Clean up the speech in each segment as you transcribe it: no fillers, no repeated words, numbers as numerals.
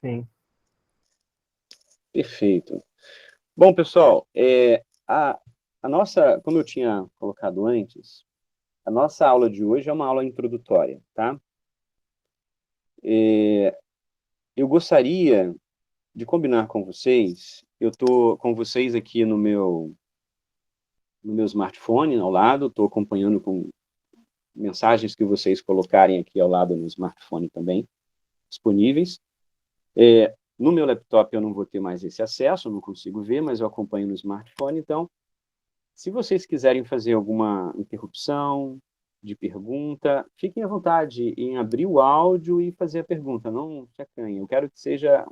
Sim. Perfeito. Bom, pessoal, a nossa, como eu tinha colocado antes, a nossa aula de hoje é uma aula introdutória, tá? Eu gostaria de combinar com vocês, eu estou com vocês aqui no meu smartphone ao lado, estou acompanhando com mensagens que vocês colocarem aqui ao lado no smartphone também, disponíveis. No meu laptop eu não vou ter mais esse acesso, eu não consigo ver, mas eu acompanho no smartphone, então, se vocês quiserem fazer alguma interrupção de pergunta, fiquem à vontade em abrir o áudio e fazer a pergunta, não se acanhem. Eu quero que seja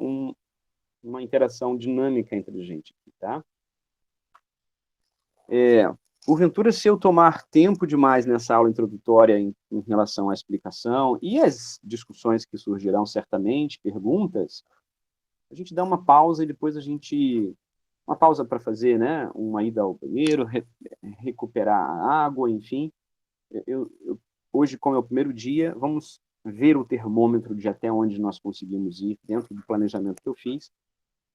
uma interação dinâmica entre a gente aqui, tá? Porventura, se eu tomar tempo demais nessa aula introdutória em relação à explicação e as discussões que surgirão certamente, perguntas, a gente dá uma pausa e depois a gente... Uma pausa para fazer, né? Uma ida ao banheiro, recuperar a água, enfim. Hoje, como é o primeiro dia, vamos ver o termômetro de até onde nós conseguimos ir dentro do planejamento que eu fiz.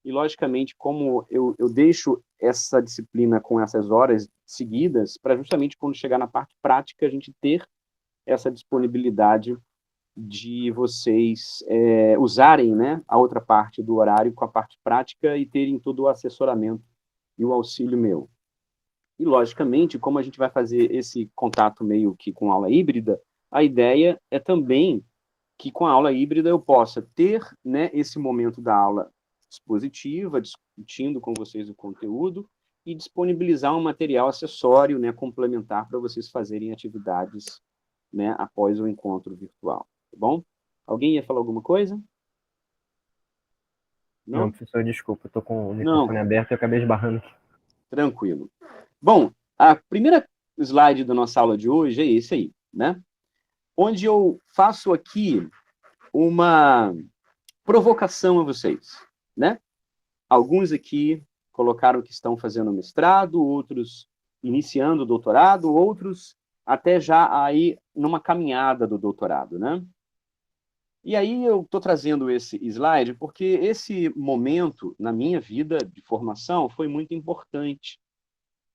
E, logicamente, como eu deixo essa disciplina com essas horas seguidas, para justamente quando chegar na parte prática, a gente ter essa disponibilidade de vocês usarem, né, a outra parte do horário com a parte prática e terem todo o assessoramento e o auxílio meu. E, logicamente, como a gente vai fazer esse contato meio que com aula híbrida, a ideia é também que com a aula híbrida eu possa ter, né, esse momento da aula expositiva, discutindo com vocês o conteúdo e disponibilizar um material acessório, né, complementar para vocês fazerem atividades, né, após o encontro virtual, tá bom? Alguém ia falar alguma coisa? Não, Não? professor, desculpa, eu tô com o Não, microfone aberto e eu acabei esbarrando aqui. tranquilo. Bom, a primeira slide da nossa aula de hoje é esse aí, né? Onde eu faço aqui uma provocação a vocês, né? Alguns aqui colocaram que estão fazendo mestrado, outros iniciando o doutorado, outros até já aí numa caminhada do doutorado, né? E aí eu estou trazendo esse slide porque esse momento na minha vida de formação foi muito importante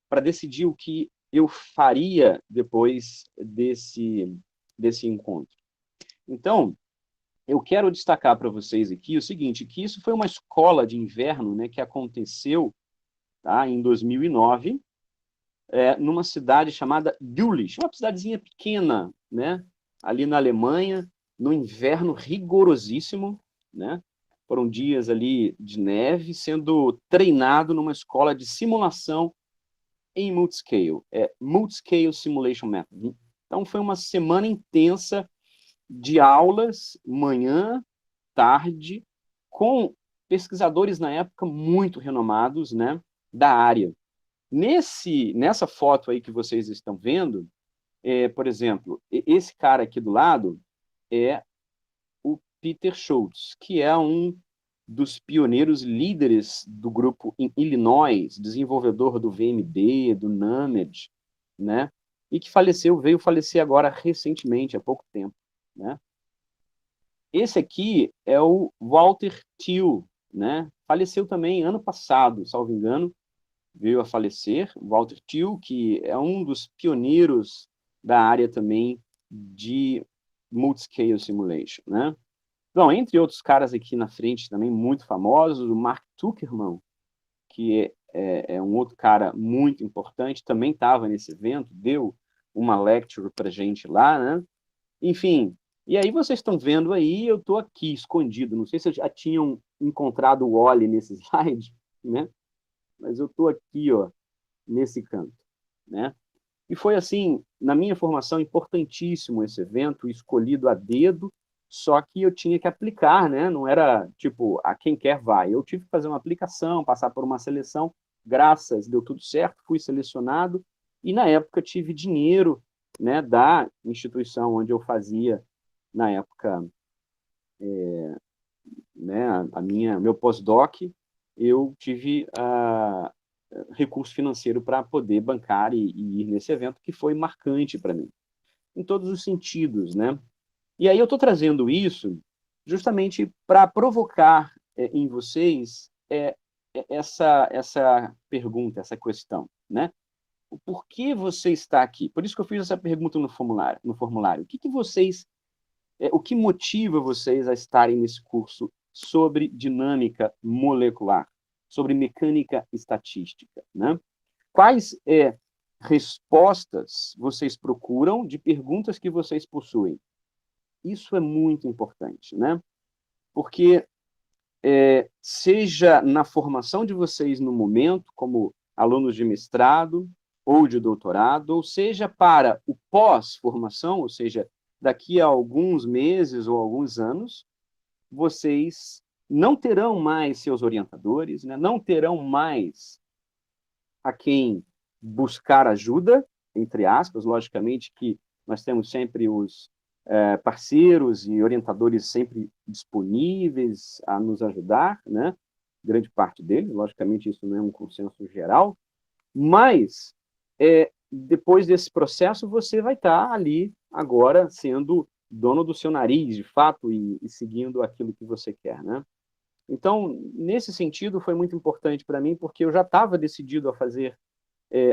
para decidir o que eu faria depois desse encontro. Então, eu quero destacar para vocês aqui o seguinte, que isso foi uma escola de inverno, né, que aconteceu, tá, em 2009, numa cidade chamada Jülich, uma cidadezinha pequena, né, ali na Alemanha, no inverno rigorosíssimo, né, foram dias ali de neve, sendo treinado numa escola de simulação em Multiscale, Multiscale Simulation Method. Então, foi uma semana intensa de aulas, manhã, tarde, com pesquisadores na época muito renomados, né, da área. Nessa foto aí que vocês estão vendo, por exemplo, esse cara aqui do lado é o Peter Schultz, que é um dos pioneiros líderes do grupo em Illinois, desenvolvedor do VMD, do NumEd, né? E que veio falecer agora recentemente, há pouco tempo, né? Esse aqui é o Walter Thiel, né? Faleceu também ano passado, salvo engano, veio a falecer. Walter Thiel, que é um dos pioneiros da área também de Multiscale Simulation, né? Bom, entre outros caras aqui na frente também muito famosos, o Mark Zuckerman, que é um outro cara muito importante, também estava nesse evento, deu uma lecture para gente lá, né? Enfim, e aí vocês estão vendo aí, eu estou aqui escondido. Não sei se já tinham encontrado o Oli nesse slide, né? Mas eu estou aqui, ó, nesse canto, né? E foi assim, na minha formação, importantíssimo esse evento, escolhido a dedo, só que eu tinha que aplicar, né? Não era tipo, a quem quer vai. Eu tive que fazer uma aplicação, passar por uma seleção, graças, deu tudo certo, fui selecionado, e na época tive dinheiro, né, da instituição onde eu fazia, na época, né, meu pós-doc, eu tive recurso financeiro para poder bancar e ir nesse evento, que foi marcante para mim, em todos os sentidos, né? E aí eu estou trazendo isso justamente para provocar em vocês essa pergunta, essa questão, né? O porquê você está aqui? Por isso que eu fiz essa pergunta no formulário. O que motiva vocês a estarem nesse curso sobre dinâmica molecular, sobre mecânica estatística, né? Quais respostas vocês procuram de perguntas que vocês possuem? Isso é muito importante, né? Porque seja na formação de vocês no momento, como alunos de mestrado ou de doutorado, ou seja para o pós-formação, ou seja, daqui a alguns meses ou alguns anos, vocês não terão mais seus orientadores, né? Não terão mais a quem buscar ajuda, entre aspas, logicamente que nós temos sempre os parceiros e orientadores sempre disponíveis a nos ajudar, né? Grande parte deles, logicamente isso não é um consenso geral, mas depois desse processo você vai estar ali agora sendo dono do seu nariz, de fato, e seguindo aquilo que você quer, né? Então, nesse sentido, foi muito importante para mim, porque eu já estava decidido a fazer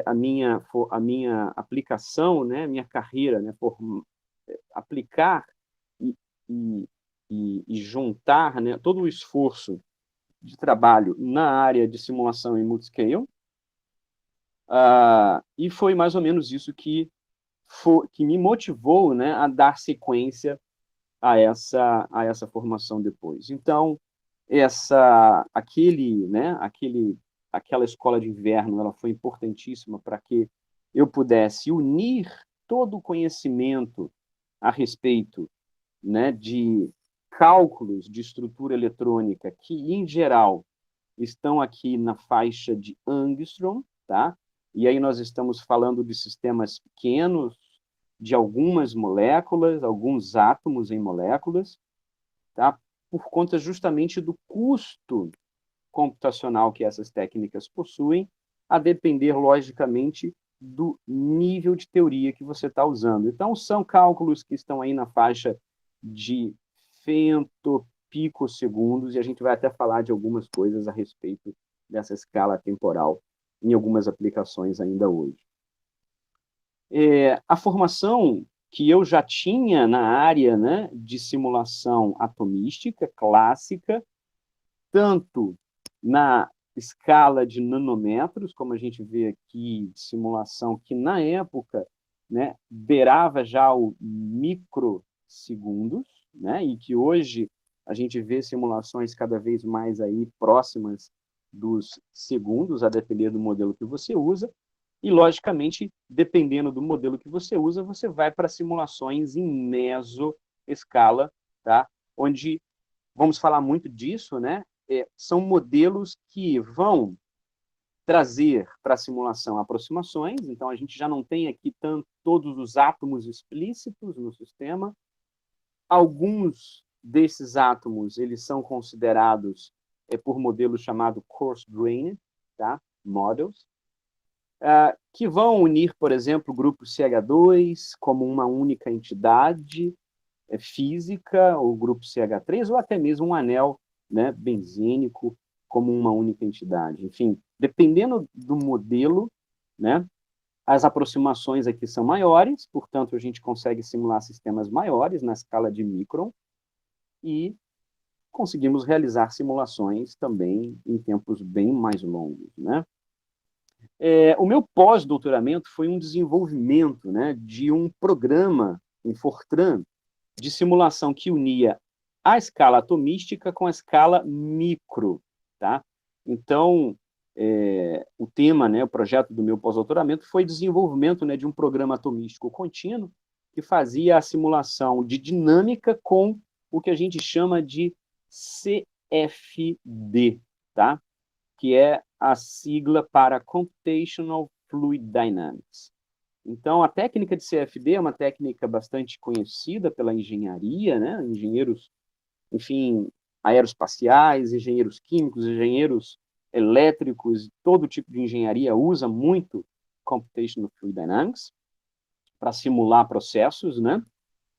a minha aplicação, né, minha carreira, né, por aplicar e, e, e juntar, né, todo o esforço de trabalho na área de simulação em multiscale, e foi mais ou menos isso que me motivou, né, a dar sequência a essa formação depois. Então, aquela escola de inverno, ela foi importantíssima para que eu pudesse unir todo o conhecimento a respeito, né, de cálculos de estrutura eletrônica que, em geral, estão aqui na faixa de Angstrom, tá? E aí nós estamos falando de sistemas pequenos, de algumas moléculas, alguns átomos em moléculas, tá? Por conta justamente do custo computacional que essas técnicas possuem, a depender, logicamente, do nível de teoria que você está usando. Então, são cálculos que estão aí na faixa de femtopicosegundos, e a gente vai até falar de algumas coisas a respeito dessa escala temporal em algumas aplicações ainda hoje. A formação que eu já tinha na área, né, de simulação atomística clássica, tanto na escala de nanômetros, como a gente vê aqui, de simulação que, na época, né, beirava já o microsegundos, né, e que hoje a gente vê simulações cada vez mais aí próximas dos segundos, a depender do modelo que você usa, e, logicamente, dependendo do modelo que você usa, você vai para simulações em mesoescala, tá? Onde, vamos falar muito disso, né? São modelos que vão trazer para a simulação aproximações, então a gente já não tem aqui todos os átomos explícitos no sistema. Alguns desses átomos eles são considerados por modelos chamados coarse-grained, tá? Models, que vão unir, por exemplo, o grupo CH2 como uma única entidade física, o grupo CH3, ou até mesmo um anel, né, benzênico como uma única entidade. Enfim, dependendo do modelo, né, as aproximações aqui são maiores, portanto, a gente consegue simular sistemas maiores na escala de micron e conseguimos realizar simulações também em tempos bem mais longos, né? O meu pós-doutoramento foi um desenvolvimento, né, de um programa em Fortran de simulação que unia a escala atomística com a escala micro, tá? Então, o tema, né, o projeto do meu pós-doutoramento foi desenvolvimento, né, de um programa atomístico contínuo que fazia a simulação de dinâmica com o que a gente chama de CFD, tá? Que é a sigla para Computational Fluid Dynamics. Então, a técnica de CFD é uma técnica bastante conhecida pela engenharia, né? Engenheiros, enfim, aeroespaciais, engenheiros químicos, engenheiros elétricos, todo tipo de engenharia usa muito Computational Fluid Dynamics para simular processos, né?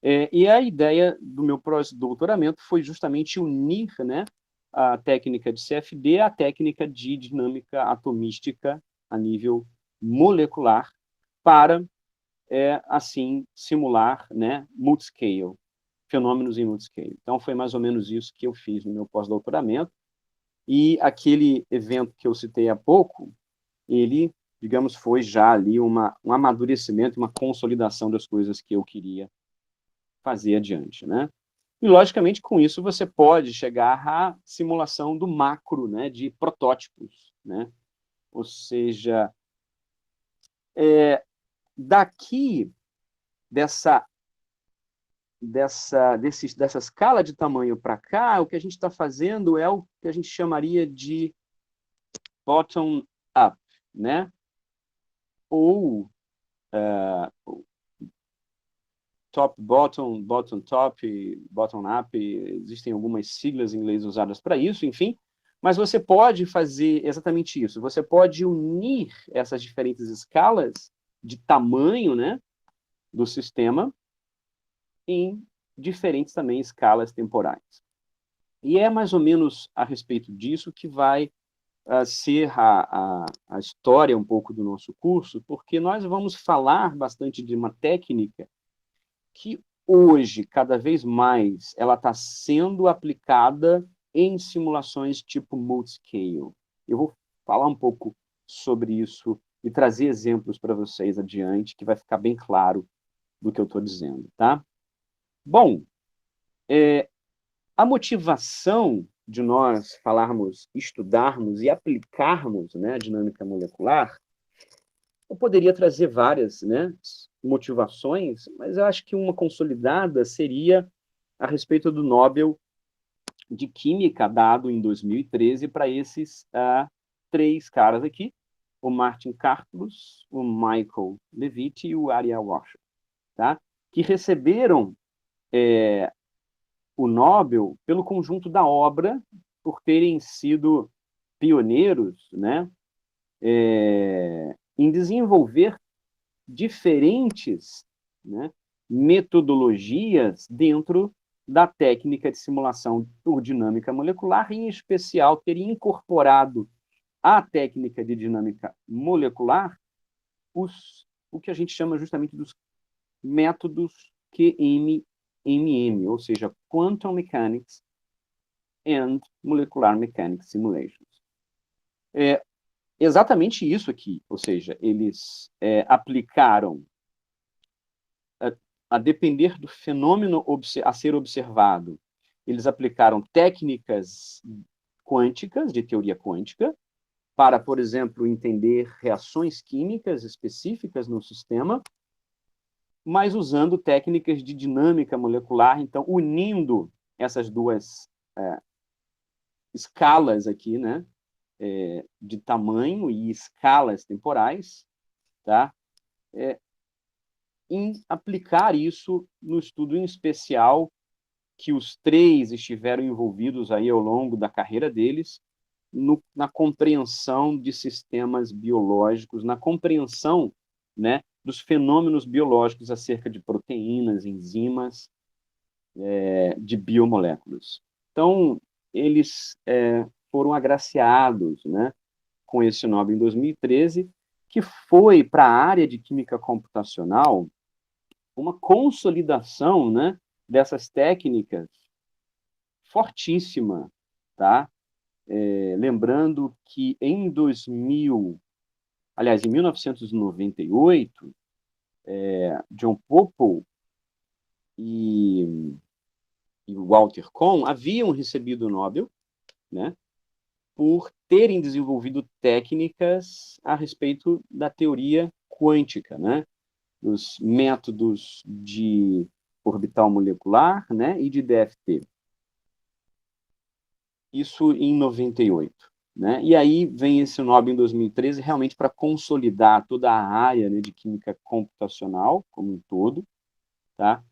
E a ideia do meu pós-doutoramento foi justamente unir, né, a técnica de CFD à técnica de dinâmica atomística a nível molecular para, assim, simular, né, multiscale, fenômenos em multiscale. Então, foi mais ou menos isso que eu fiz no meu pós-doutoramento. E aquele evento que eu citei há pouco, ele, digamos, foi já ali um amadurecimento, uma consolidação das coisas que eu queria fazer adiante, né? E, logicamente, com isso, você pode chegar à simulação do macro, né, de protótipos, né? Ou seja, daqui dessa escala de tamanho para cá, o que a gente está fazendo é o que a gente chamaria de bottom-up, né? Ou top-bottom, bottom-top, bottom-up, existem algumas siglas em inglês usadas para isso, enfim, mas você pode fazer exatamente isso, você pode unir essas diferentes escalas de tamanho, né, do sistema em diferentes também escalas temporais. E é mais ou menos a respeito disso que vai ser a história um pouco do nosso curso, porque nós vamos falar bastante de uma técnica que hoje, cada vez mais, ela está sendo aplicada em simulações tipo multiscale. Eu vou falar um pouco sobre isso e trazer exemplos para vocês adiante, que vai ficar bem claro do que eu estou dizendo, tá? Bom, a motivação de nós falarmos, estudarmos e aplicarmos, né, a dinâmica molecular, eu poderia trazer várias, né, motivações, mas eu acho que uma consolidada seria a respeito do Nobel de Química dado em 2013 para esses três caras aqui, o Martin Karplus, o Michael Levitt e o Ariel Wasser, tá? Que receberam o Nobel pelo conjunto da obra, por terem sido pioneiros, né, em desenvolver diferentes, né, metodologias dentro da técnica de simulação por dinâmica molecular, e, em especial, ter incorporado à técnica de dinâmica molecular o que a gente chama justamente dos métodos QMMM, ou seja, Quantum Mechanics and Molecular Mechanics Simulations. Exatamente isso aqui, ou seja, eles aplicaram, a depender do fenômeno a ser observado, eles aplicaram técnicas quânticas, de teoria quântica, para, por exemplo, entender reações químicas específicas no sistema, mas usando técnicas de dinâmica molecular, então, unindo essas duas escalas aqui, né, de tamanho e escalas temporais, tá? Em aplicar isso no estudo em especial que os três estiveram envolvidos aí ao longo da carreira deles, na compreensão de sistemas biológicos, na compreensão, né, dos fenômenos biológicos acerca de proteínas, enzimas, de biomoléculas. Então, eles foram agraciados, né, com esse Nobel em 2013, que foi para a área de química computacional uma consolidação, né, dessas técnicas fortíssima, tá? Lembrando que em 1998, John Pople e Walter Kohn haviam recebido o Nobel, né, por terem desenvolvido técnicas a respeito da teoria quântica, né, dos métodos de orbital molecular, né, e de DFT. Isso em 98. Né? E aí vem esse Nobel em 2013 realmente para consolidar toda a área, né, de química computacional como um todo, tá?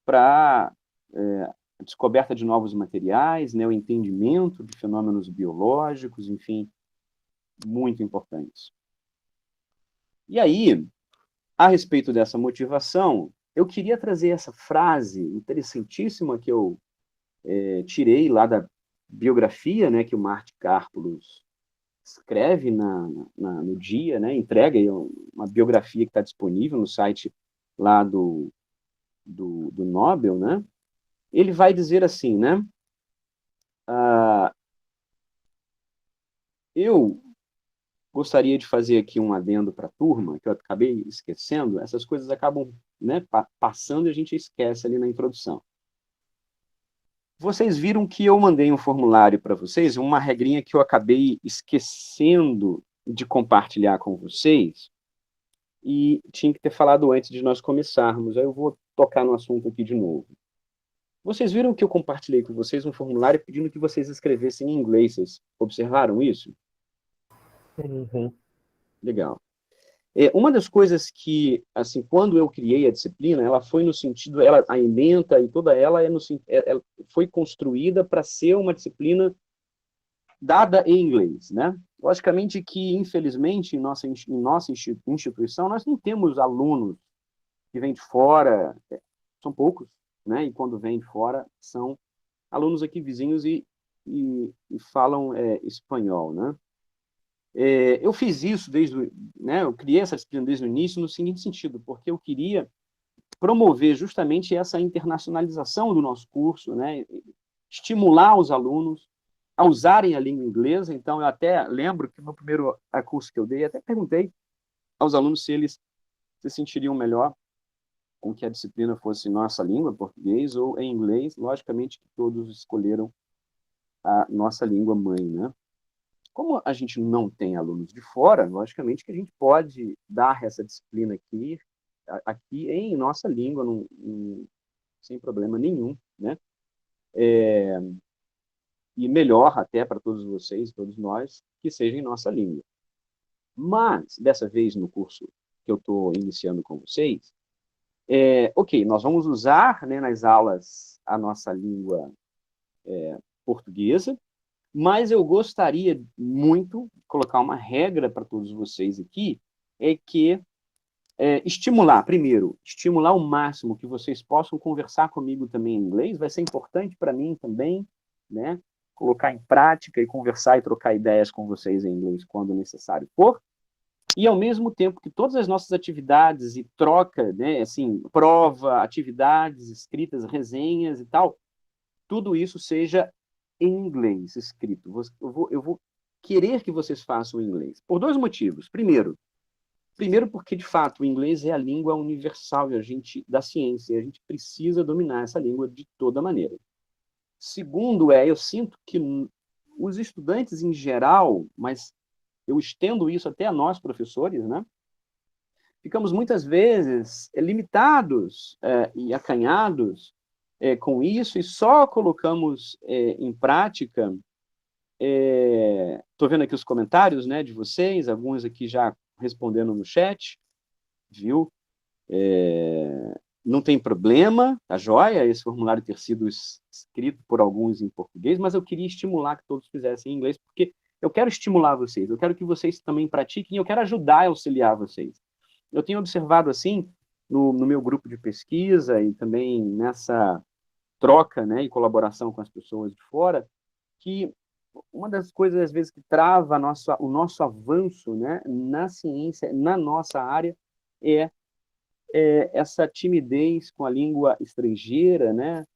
Para a descoberta de novos materiais, né, o entendimento de fenômenos biológicos, enfim, muito importantes. E aí, a respeito dessa motivação, eu queria trazer essa frase interessantíssima que eu tirei lá da biografia, né, que o Marty Karplus escreve no dia, né, entrega aí uma biografia que está disponível no site lá do Nobel, né? Ele vai dizer assim, né? Eu gostaria de fazer aqui um adendo para a turma, que eu acabei esquecendo, essas coisas acabam, né, passando e a gente esquece ali na introdução. Vocês viram que eu mandei um formulário para vocês, uma regrinha que eu acabei esquecendo de compartilhar com vocês, e tinha que ter falado antes de nós começarmos. Aí eu vou tocar no assunto aqui de novo. Vocês viram que eu compartilhei com vocês um formulário pedindo que vocês escrevessem em inglês. Vocês observaram isso? Uhum. Legal. Uma das coisas que, assim, quando eu criei a disciplina, ela foi no sentido, a ementa e toda ela, ela foi construída para ser uma disciplina dada em inglês, né? Logicamente que, infelizmente, em nossa instituição, nós não temos alunos que vêm de fora, são poucos, né? E quando vêm de fora, são alunos aqui vizinhos e falam espanhol, né? Eu fiz isso né? Eu criei essa disciplina desde o início no seguinte sentido, porque eu queria promover justamente essa internacionalização do nosso curso, né? Estimular os alunos a usarem a língua inglesa. Então, eu até lembro que no primeiro curso que eu dei, até perguntei aos alunos se eles se sentiriam melhor com que a disciplina fosse em nossa língua, português, ou em inglês. Logicamente que todos escolheram a nossa língua mãe, né? Como a gente não tem alunos de fora, logicamente que a gente pode dar essa disciplina aqui em nossa língua, sem problema nenhum, né? E melhor até para todos vocês, todos nós, que seja em nossa língua. Mas, dessa vez, no curso que eu estou iniciando com vocês, ok, nós vamos usar, né, nas aulas a nossa língua portuguesa, mas eu gostaria muito de colocar uma regra para todos vocês aqui, que estimular o máximo que vocês possam conversar comigo também em inglês, vai ser importante para mim também, né? Colocar em prática e conversar e trocar ideias com vocês em inglês quando necessário for. E, ao mesmo tempo que todas as nossas atividades e troca, né, assim, prova, atividades escritas, resenhas e tal, tudo isso seja em inglês escrito. Eu vou querer que vocês façam em inglês, por dois motivos. Primeiro porque, de fato, o inglês é a língua universal da ciência, e a gente precisa dominar essa língua de toda maneira. Segundo eu sinto que os estudantes em geral, mas eu estendo isso até a nós, professores, né? Ficamos muitas vezes limitados e acanhados com isso, e só colocamos em prática. Estou vendo aqui os comentários, né, de vocês, alguns aqui já respondendo no chat, viu? Não tem problema, tá joia, esse formulário ter sido escrito por alguns em português, mas eu queria estimular que todos fizessem em inglês, porque eu quero estimular vocês, eu quero que vocês também pratiquem, eu quero ajudar e auxiliar vocês. Eu tenho observado, assim, no meu grupo de pesquisa e também nessa troca, né, e colaboração com as pessoas de fora, que uma das coisas, às vezes, que trava o nosso avanço, né, na ciência, na nossa área, é essa timidez com a língua estrangeira, né?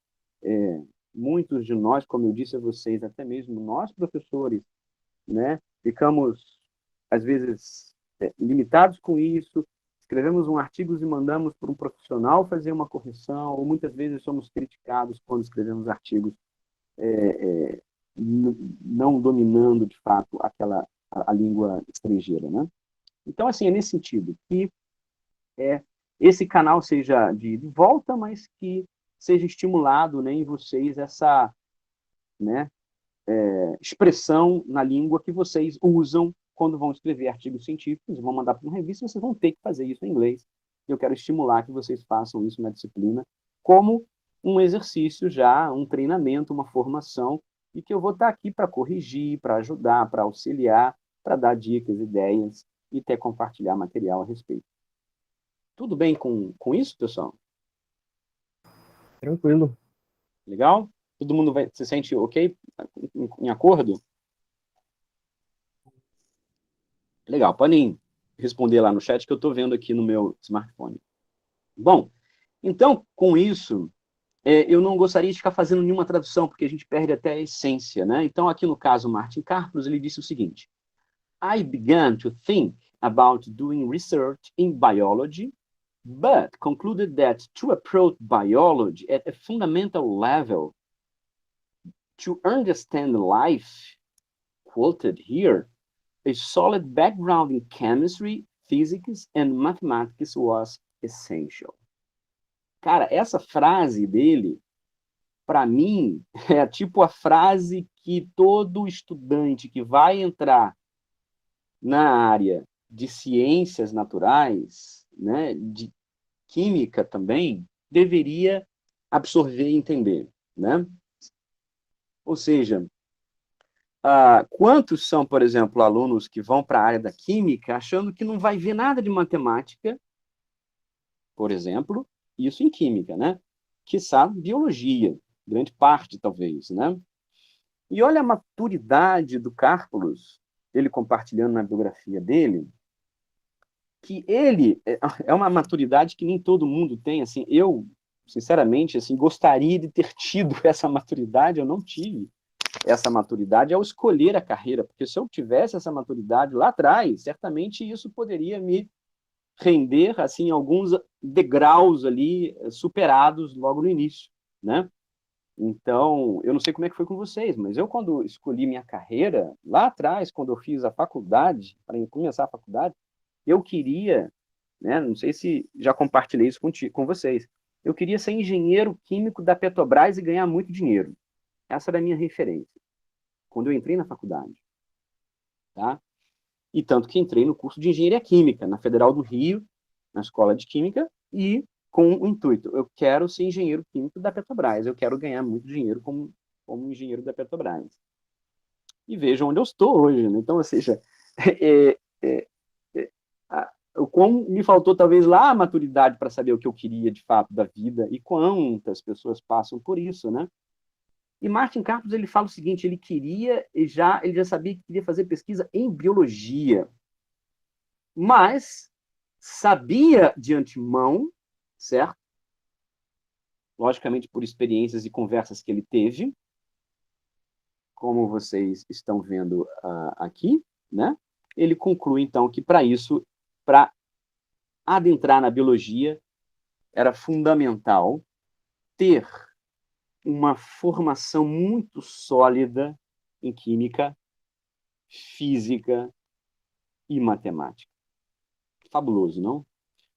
Muitos de nós, como eu disse a vocês, até mesmo nós, professores, né, ficamos, às vezes, limitados com isso, escrevemos um artigo e mandamos para um profissional fazer uma correção, ou muitas vezes somos criticados quando escrevemos artigos não dominando, de fato, a língua estrangeira, né? Então, assim, é nesse sentido que esse canal seja de volta, mas que seja estimulado, né, em vocês essa, né, expressão na língua que vocês usam quando vão escrever artigos científicos, vão mandar para uma revista, vocês vão ter que fazer isso em inglês. Eu quero estimular que vocês façam isso na disciplina como um exercício já, um treinamento, uma formação, e que eu vou estar aqui para corrigir, para ajudar, para auxiliar, para dar dicas, ideias e até compartilhar material a respeito. Tudo bem com isso, pessoal? Tranquilo. Legal? Todo mundo se sente ok? Em acordo? Legal, podem responder lá no chat que eu estou vendo aqui no meu smartphone. Bom, então, com isso, eu não gostaria de ficar fazendo nenhuma tradução, porque a gente perde até a essência, né? Então, aqui no caso, Martin Karplus, ele disse o seguinte: I began to think about doing research in biology, but concluded that to approach biology at a fundamental level, to understand life, quoted here, a solid background in chemistry, physics, and mathematics was essential. Cara, essa frase dele, para mim, é tipo a frase que todo estudante que vai entrar na área de ciências naturais, né, de química também, deveria absorver e entender, né? Ou seja, quantos são, por exemplo, alunos que vão para a área da química achando que não vai ver nada de matemática, por exemplo, isso em química, né? Quiçá biologia, grande parte, talvez, né? E olha a maturidade do Karplus, ele compartilhando na biografia dele, que ele é uma maturidade que nem todo mundo tem, assim, eu, sinceramente, assim, gostaria de ter tido essa maturidade, eu não tive essa maturidade ao escolher a carreira, porque se eu tivesse essa maturidade lá atrás, certamente isso poderia me render, assim, alguns degraus ali superados logo no início, né? Então, eu não sei como é que foi com vocês, mas eu, quando escolhi minha carreira, lá atrás, quando eu fiz a faculdade, para começar a faculdade, eu queria, né, não sei se já compartilhei isso com vocês, eu queria ser engenheiro químico da Petrobras e ganhar muito dinheiro. Essa era a minha referência, quando eu entrei na faculdade, tá? E tanto que entrei no curso de engenharia química, na Federal do Rio, na Escola de Química, e com o intuito, eu quero ser engenheiro químico da Petrobras, eu quero ganhar muito dinheiro como engenheiro da Petrobras. E vejam onde eu estou hoje, né? Então, ou seja, é, é, é, o quão me faltou talvez lá a maturidade para saber o que eu queria de fato da vida e quantas pessoas passam por isso, né? E Martin Karplus, ele fala o seguinte, ele já sabia que queria fazer pesquisa em biologia, mas sabia de antemão, certo? Logicamente por experiências e conversas que ele teve, como vocês estão vendo aqui, né? Ele conclui então que para isso, para adentrar na biologia, era fundamental ter uma formação muito sólida em química, física e matemática. Fabuloso, não?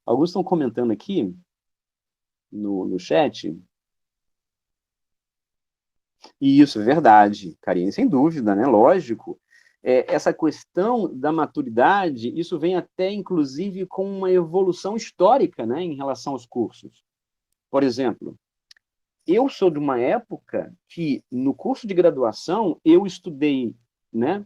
Alguns estão comentando aqui no chat. E isso é verdade, Karine, sem dúvida, né? Lógico. Essa questão da maturidade, isso vem até, inclusive, com uma evolução histórica, né, em relação aos cursos. Por exemplo, eu sou de uma época que, no curso de graduação, eu estudei, né,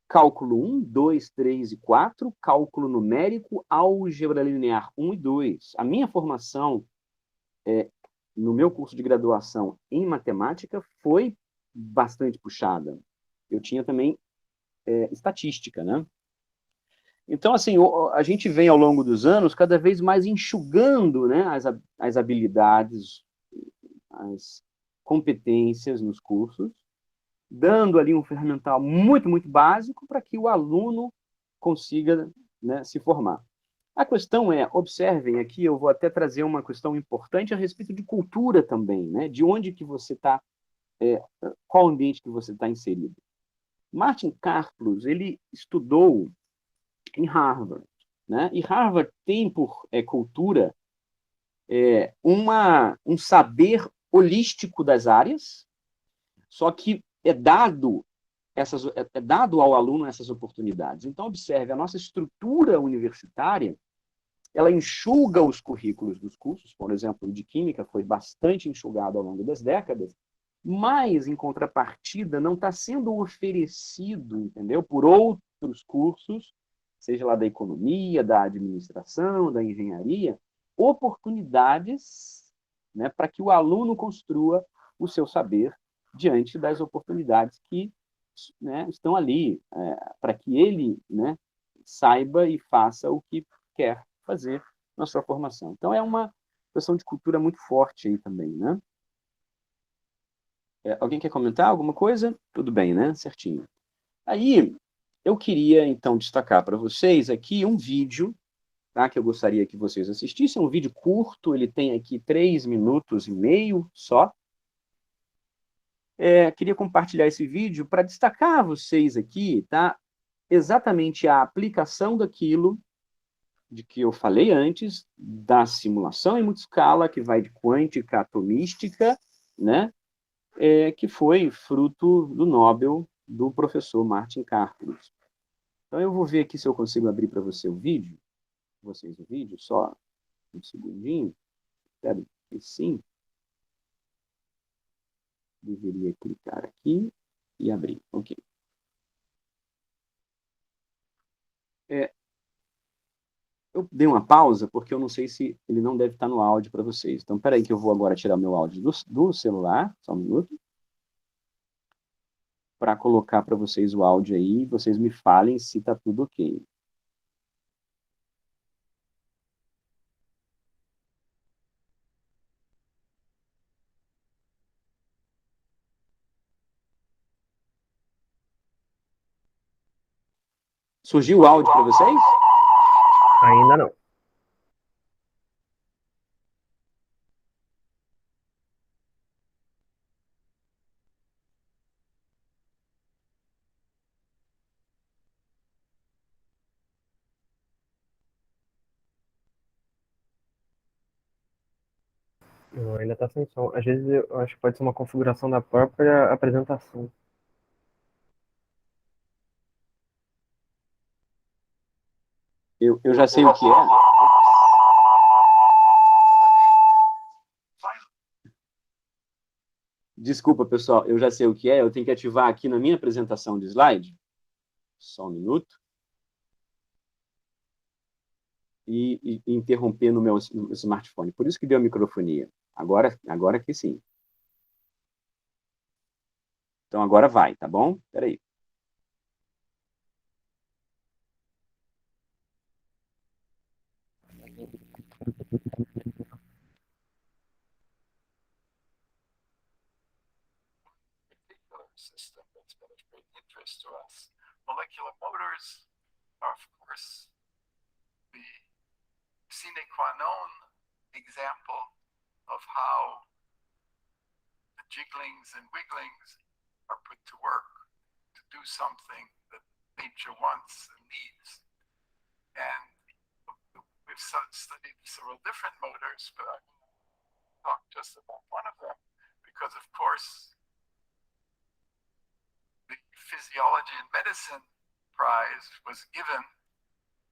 cálculo 1, 2, 3 e 4, cálculo numérico, álgebra linear 1 e 2. A minha formação no meu curso de graduação em matemática foi bastante puxada. Eu tinha também estatística, né? Então, assim, a gente vem ao longo dos anos cada vez mais enxugando, né, as habilidades, as competências nos cursos, dando ali um ferramental muito, muito básico para que o aluno consiga, né, se formar. A questão é, observem aqui, eu vou até trazer uma questão importante a respeito de cultura também, né? De onde que você está, qual ambiente que você está inserido. Martin Karplus, ele estudou em Harvard, né? E Harvard tem por cultura um saber holístico das áreas, só que é dado ao aluno essas oportunidades. Então, observe, a nossa estrutura universitária, ela enxuga os currículos dos cursos, por exemplo, de química foi bastante enxugado ao longo das décadas, mas, em contrapartida, não está sendo oferecido, entendeu, por outros cursos, seja lá da economia, da administração, da engenharia, oportunidades né, para que o aluno construa o seu saber diante das oportunidades que, né, estão ali, para que ele, né, saiba e faça o que quer fazer na sua formação. Então, é uma questão de cultura muito forte aí também, né? Alguém quer comentar alguma coisa? Tudo bem, né? Certinho. Aí, eu queria, então, destacar para vocês aqui um vídeo, tá, que eu gostaria que vocês assistissem. É um vídeo curto, ele tem aqui 3 minutos e meio só. Queria compartilhar esse vídeo para destacar a vocês aqui, tá, exatamente a aplicação daquilo de que eu falei antes, da simulação em multiscala, que vai de quântica atomística, né, que foi fruto do Nobel do professor Martin Karplus. Então, eu vou ver aqui se eu consigo abrir para vocês o vídeo, só um segundinho. Espero que sim. Deveria clicar aqui e abrir. Ok. Eu dei uma pausa porque eu não sei se ele não deve estar no áudio para vocês. Então, espera aí que eu vou agora tirar meu áudio do celular, só um minuto, para colocar para vocês o áudio aí e vocês me falem se está tudo ok. Surgiu o áudio para vocês? Ainda não. Não, ainda está sem som. Às vezes eu acho que pode ser uma configuração da própria apresentação. Eu já sei o que é. Desculpa, pessoal, eu já sei o que é. Eu tenho que ativar aqui na minha apresentação de slide. Só um minuto. E interromper no meu smartphone. Por isso que deu a microfonia. Agora que sim. Então agora vai, tá bom? Espera aí. System that's been of great interest to us. Molecular motors are, of course, the sine qua non example of how the jigglings and wigglings are put to work to do something that nature wants and needs. And we've studied several different motors, but I will talk just about one of them because, of course, the Physiology and Medicine Prize was given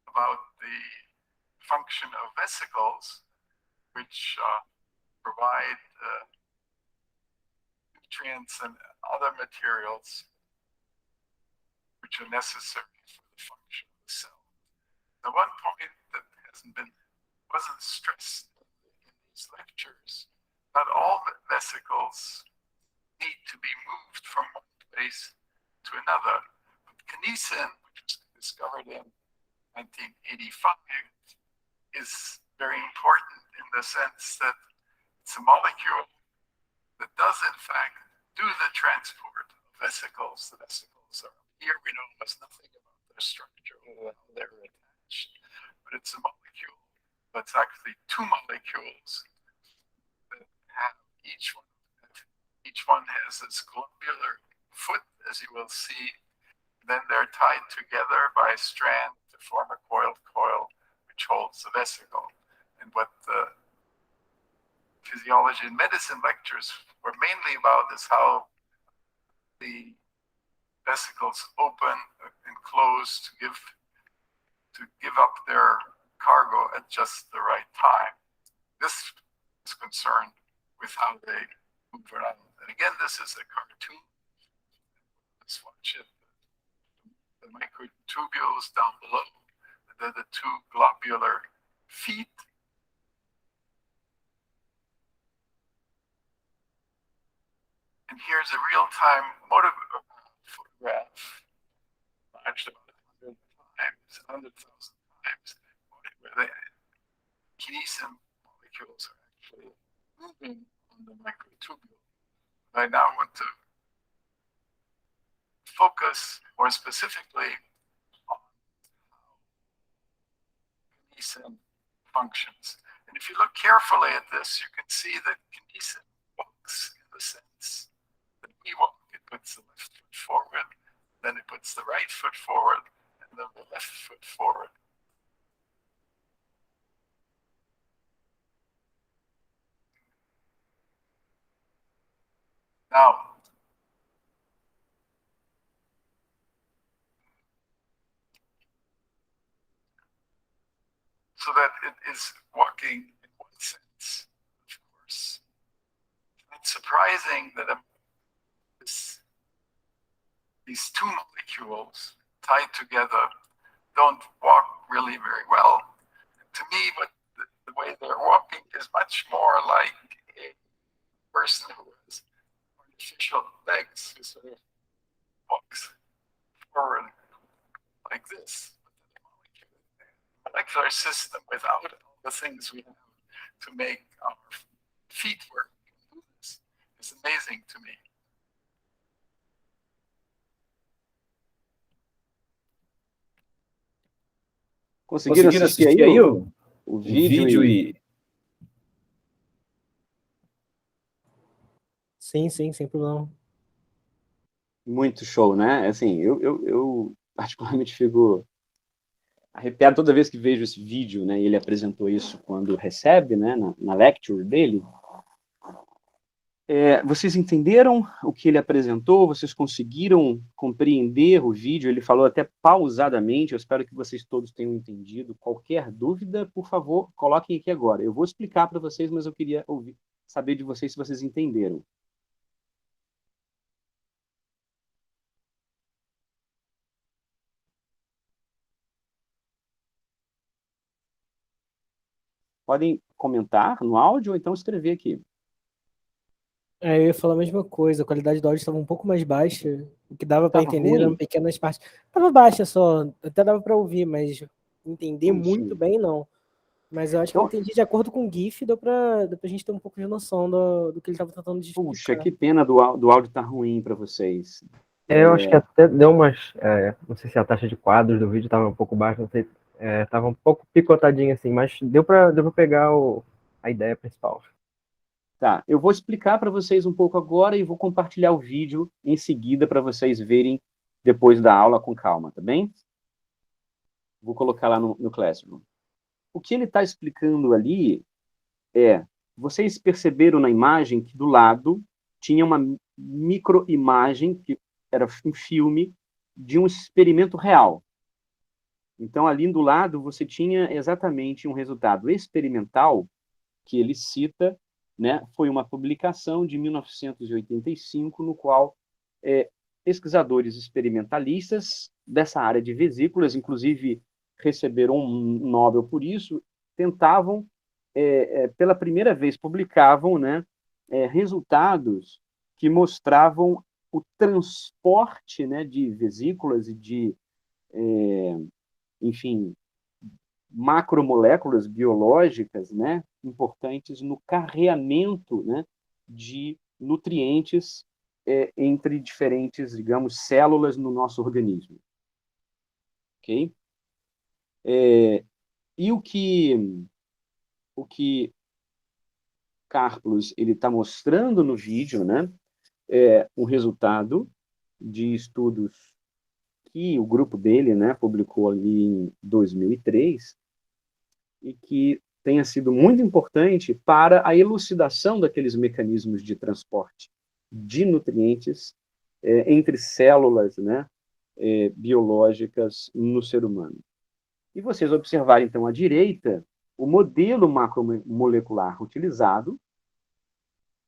about the function of vesicles, which provide nutrients and other materials which are necessary for the function of the cell. The one point that wasn't stressed in these lectures, not all vesicles need to be moved from one place to another. But kinesin, which was discovered in 1985, is very important in the sense that it's a molecule that does, in fact, do the transport of vesicles. The vesicles are here. We know almost nothing about their structure or how they're attached, but it's a molecule. But it's actually two molecules that have each one has this globular foot, as you will see. Then they're tied together by a strand to form a coiled coil, which holds the vesicle. And what the Physiology and Medicine lectures were mainly about is how the vesicles open and close to give up their cargo at just the right time. This is concerned with how they move around. And again, this is a cartoon. Let's watch it. The microtubules down below, and then the two globular feet. a real-time photograph, large about 100,000 times, where the kinesin molecules are actually moving on the microtubule. I now want to focus more specifically on how kinesin functions. And if you look carefully at this, you can see that kinesin walks in the sense that we walk. It puts the left foot forward, then it puts the right foot forward, and then the left foot forward. Now, so that it is walking in one sense, of course. It's surprising that these two molecules tied together don't walk really very well. To me, but the way they're walking is much more like a person who has artificial legs, who sort of walks forward like this. Molecular system without all the things we have to make our feet work. It's amazing to me. Conseguiram assistir aí o vídeo e... Sim, sem problema. Muito show, né? Assim, eu particularmente fico arrepiado toda vez que vejo esse vídeo, né? Ele apresentou isso quando recebe, né? Na lecture dele. Vocês entenderam o que ele apresentou? Vocês conseguiram compreender o vídeo? Ele falou até pausadamente. Eu espero que vocês todos tenham entendido. Qualquer dúvida, por favor, coloquem aqui agora. Eu vou explicar para vocês, mas eu queria saber de vocês se vocês entenderam. Podem comentar no áudio ou então escrever aqui. Eu ia falar a mesma coisa, a qualidade do áudio estava um pouco mais baixa, o que dava para entender eram pequenas partes. Estava baixa só, até dava para ouvir, mas entender muito bem não. Mas eu acho que eu entendi de acordo com o GIF, deu pra gente ter um pouco de noção do que ele estava tratando de explicar. Puxa, que pena do áudio estar ruim para vocês. Eu acho que até deu umas... não sei se a taxa de quadros do vídeo estava um pouco baixa, não sei, estava um pouco picotadinho assim, mas deu para pegar a ideia principal. Tá, eu vou explicar para vocês um pouco agora e vou compartilhar o vídeo em seguida para vocês verem depois da aula com calma, tá bem? Vou colocar lá no Classroom. O que ele está explicando ali vocês perceberam na imagem que do lado tinha uma microimagem, que era um filme, de um experimento real. Então, ali do lado, você tinha exatamente um resultado experimental que ele cita, né? Foi uma publicação de 1985, no qual pesquisadores experimentalistas dessa área de vesículas, inclusive receberam um Nobel por isso, tentavam, pela primeira vez, publicavam, né, resultados que mostravam o transporte, né, de vesículas e de, enfim, macromoléculas biológicas, né, importantes no carreamento, né, de nutrientes entre diferentes, digamos, células no nosso organismo. Ok? E o que Karplus ele está mostrando no vídeo, né, o resultado de estudos que o grupo dele, né, publicou ali em 2003 e que tenha sido muito importante para a elucidação daqueles mecanismos de transporte de nutrientes entre células, né, biológicas no ser humano. E vocês observarem, então, à direita, o modelo macromolecular utilizado,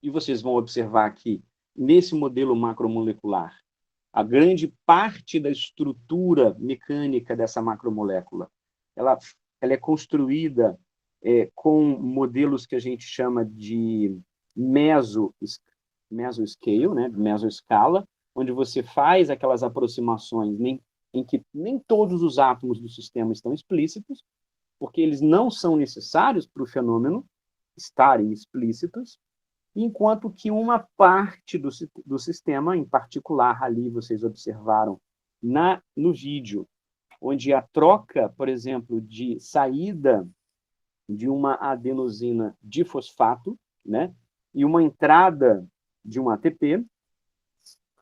e vocês vão observar que, nesse modelo macromolecular, a grande parte da estrutura mecânica dessa macromolécula, ela é construída com modelos que a gente chama de mesoscale, né, mesoscala, onde você faz aquelas aproximações em que nem todos os átomos do sistema estão explícitos, porque eles não são necessários para o fenômeno estarem explícitos, enquanto que uma parte do sistema, em particular ali vocês observaram no vídeo, onde a troca, por exemplo, de saída de uma adenosina difosfato, né, e uma entrada de um ATP,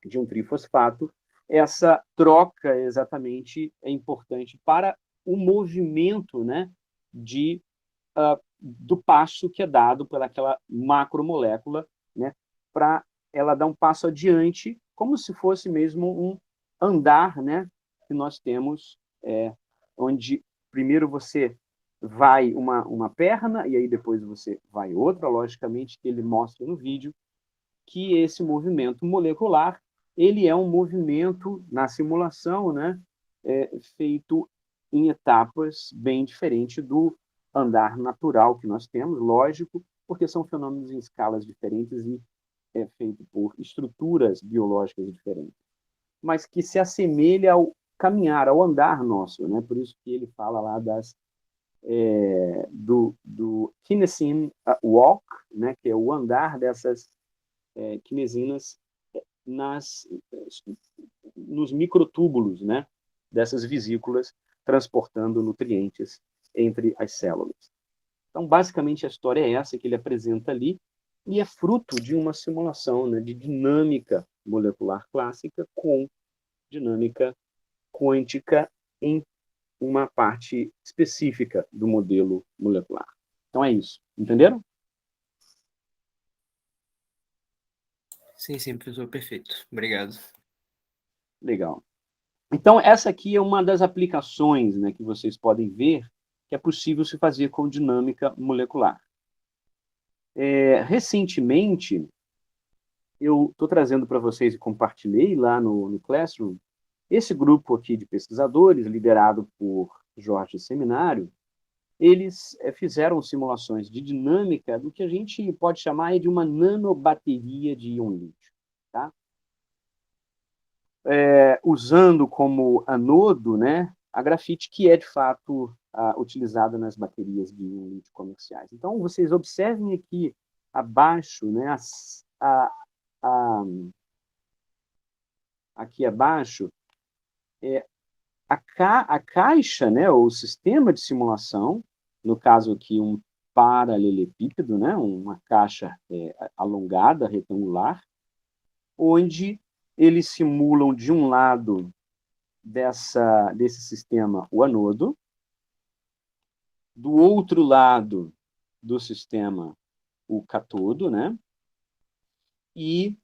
de um trifosfato, essa troca exatamente é importante para o movimento, né, do passo que é dado pelaquela macromolécula, né, para ela dar um passo adiante, como se fosse mesmo um andar, né, que nós temos, onde primeiro você vai uma perna e aí depois você vai outra, logicamente, que ele mostra no vídeo, que esse movimento molecular, ele é um movimento na simulação, né, feito em etapas bem diferente do andar natural que nós temos, lógico, porque são fenômenos em escalas diferentes e é feito por estruturas biológicas diferentes, mas que se assemelha ao caminhar, ao andar nosso, né? Por isso que ele fala lá do kinesin walk, né? Que é o andar dessas kinesinas nos microtúbulos, né? Dessas vesículas transportando nutrientes entre as células. Então, basicamente, a história é essa que ele apresenta ali, e é fruto de uma simulação, né, de dinâmica molecular clássica com dinâmica quântica em uma parte específica do modelo molecular. Então, é isso. Entenderam? Sim, professor, perfeito. Obrigado. Legal. Então, essa aqui é uma das aplicações, né, que vocês podem ver que é possível se fazer com dinâmica molecular. Recentemente, eu estou trazendo para vocês e compartilhei lá no Classroom, esse grupo aqui de pesquisadores, liderado por Jorge Seminário, eles fizeram simulações de dinâmica do que a gente pode chamar de uma nanobateria de íon lítio. Tá? Usando como anodo, né, a grafite, que é, de fato, utilizada nas baterias de íon lítio comerciais. Então, vocês observem aqui abaixo, né, aqui abaixo, a caixa, né, ou o sistema de simulação, no caso aqui um paralelepípedo, né, uma caixa alongada, retangular, onde eles simulam de um lado desse sistema o anodo, do outro lado do sistema o catodo, né, e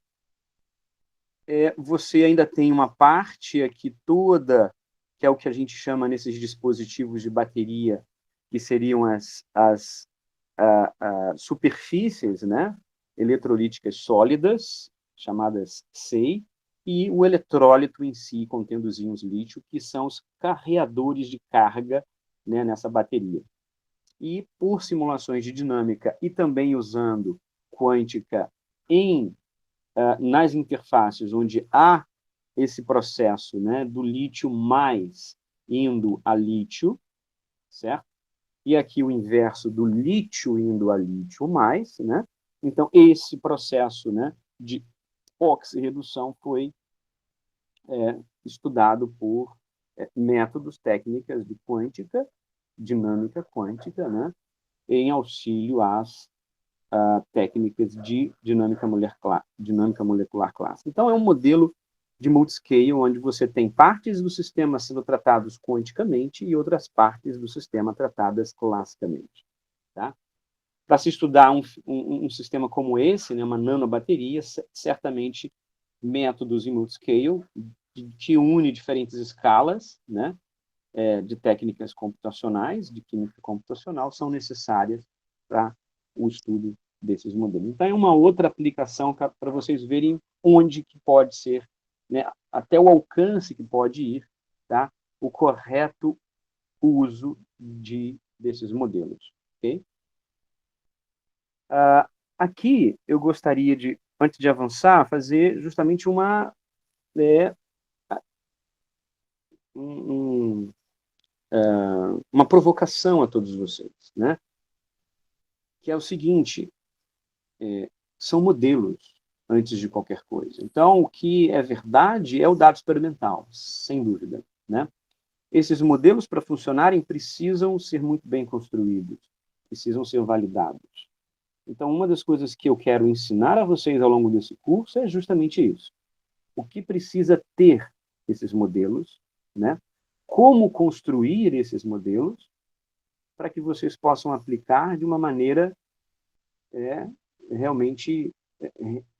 você ainda tem uma parte aqui toda, que é o que a gente chama nesses dispositivos de bateria, que seriam as superfícies, né, eletrolíticas sólidas, chamadas SEI, e o eletrólito em si, contendo os íons lítio, que são os carreadores de carga, né, nessa bateria. E por simulações de dinâmica e também usando quântica nas interfaces onde há esse processo, né, do lítio mais indo a lítio, certo? E aqui o inverso do lítio indo a lítio mais, né? Então, esse processo, né, de oxirredução foi estudado por métodos, técnicas de quântica, dinâmica quântica, né, em auxílio às técnicas de dinâmica molecular clássica. Então, é um modelo de multiscale, onde você tem partes do sistema sendo tratados quanticamente e outras partes do sistema tratadas classicamente. Tá? Para se estudar um sistema como esse, né, uma nanobateria, certamente métodos em multiscale, que une diferentes escalas, né, de técnicas computacionais, de química computacional, são necessárias para o estudo desses modelos. Então, é uma outra aplicação para vocês verem onde que pode ser, né, até o alcance que pode ir, tá, o correto uso desses modelos. Okay? Aqui, eu gostaria de antes de avançar, fazer justamente uma provocação a todos vocês, né? Que é o seguinte, são modelos antes de qualquer coisa. Então, o que é verdade é o dado experimental, sem dúvida, né? Esses modelos, para funcionarem, precisam ser muito bem construídos, precisam ser validados. Então, uma das coisas que eu quero ensinar a vocês ao longo desse curso é justamente isso. O que precisa ter esses modelos, né? Como construir esses modelos para que vocês possam aplicar de uma maneira realmente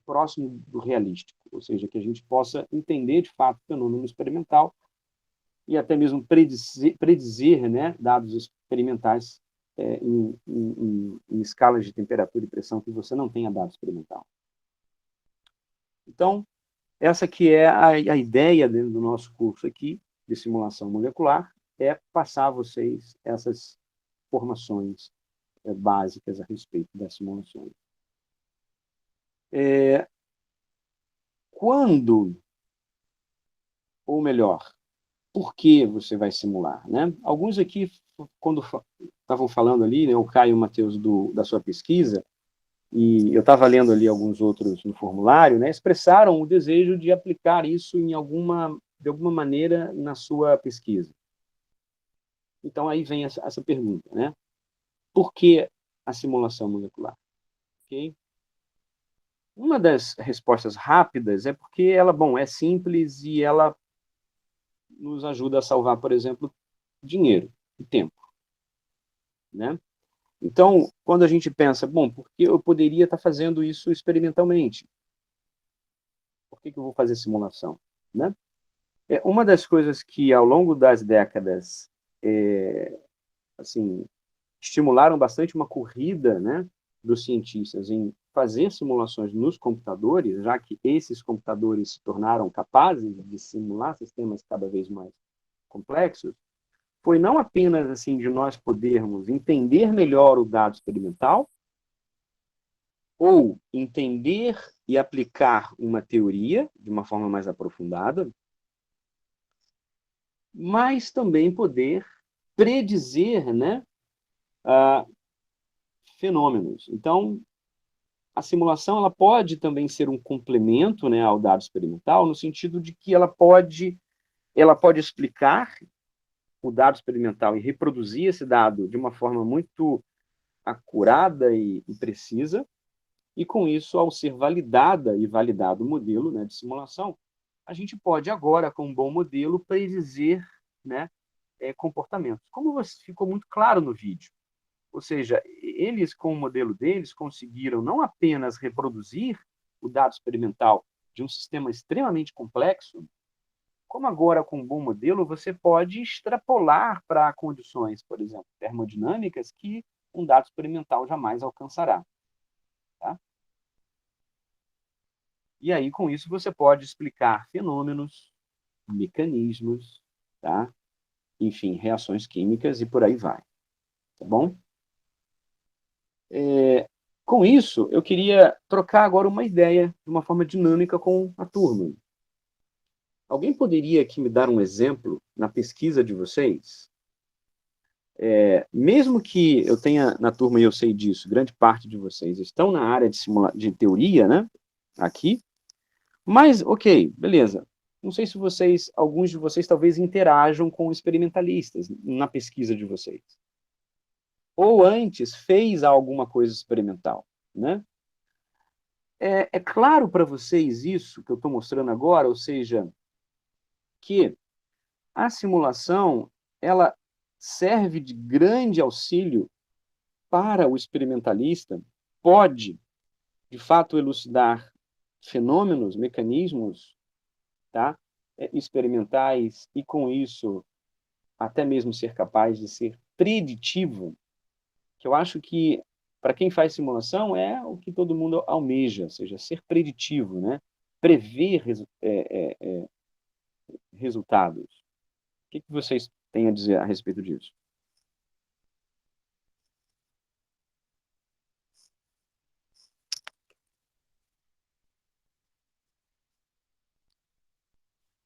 próximo do realístico, ou seja, que a gente possa entender de fato o fenômeno experimental e até mesmo predizer, né, dados experimentais em escalas de temperatura e pressão que você não tenha dado experimental. Então, essa que é a ideia dentro do nosso curso aqui, de simulação molecular, é passar a vocês essas informações básicas a respeito das simulações. Quando, ou melhor, por que você vai simular, né? Alguns aqui, quando estavam falando ali, né, o Caio e o Matheus da sua pesquisa, e eu estava lendo ali alguns outros no formulário, né, expressaram o desejo de aplicar isso de alguma maneira na sua pesquisa. Então, aí vem essa pergunta, né? Por que a simulação molecular? Okay? Uma das respostas rápidas é porque ela, é simples e ela nos ajuda a salvar, por exemplo, dinheiro e tempo, né? Então, quando a gente pensa, por que eu poderia estar fazendo isso experimentalmente? Por que eu vou fazer simulação, né? Uma das coisas que, ao longo das décadas, assim, estimularam bastante uma corrida, né, dos cientistas em fazer simulações nos computadores, já que esses computadores se tornaram capazes de simular sistemas cada vez mais complexos, foi não apenas assim de nós podermos entender melhor o dado experimental, ou entender e aplicar uma teoria de uma forma mais aprofundada, mas também poder predizer, né, fenômenos. Então, a simulação ela pode também ser um complemento, né, ao dado experimental, no sentido de que ela pode explicar o dado experimental e reproduzir esse dado de uma forma muito acurada e precisa, e com isso, ao ser validada e validado o modelo, né, de simulação, a gente pode agora, com um bom modelo, predizer, né, comportamentos. Como ficou muito claro no vídeo. Ou seja, eles, com o modelo deles, conseguiram não apenas reproduzir o dado experimental de um sistema extremamente complexo, como agora, com um bom modelo, você pode extrapolar para condições, por exemplo, termodinâmicas, que um dado experimental jamais alcançará. Tá? E aí, com isso, você pode explicar fenômenos, mecanismos, tá? Enfim, reações químicas e por aí vai. Tá bom? Com isso, eu queria trocar agora uma ideia de uma forma dinâmica com a turma. Alguém poderia aqui me dar um exemplo na pesquisa de vocês? Mesmo que eu tenha na turma, e eu sei disso, grande parte de vocês estão na área de teoria, né? Aqui. Mas, ok, beleza. Não sei se alguns de vocês talvez interajam com experimentalistas na pesquisa de vocês. Ou antes fez alguma coisa experimental, né? É claro para vocês isso que eu estou mostrando agora, ou seja, que a simulação ela serve de grande auxílio para o experimentalista, pode, de fato, elucidar fenômenos, mecanismos, tá? Experimentais, e com isso até mesmo ser capaz de ser preditivo, que eu acho que, para quem faz simulação, é o que todo mundo almeja, ou seja, ser preditivo, né? Prever resultados. O que vocês têm a dizer a respeito disso?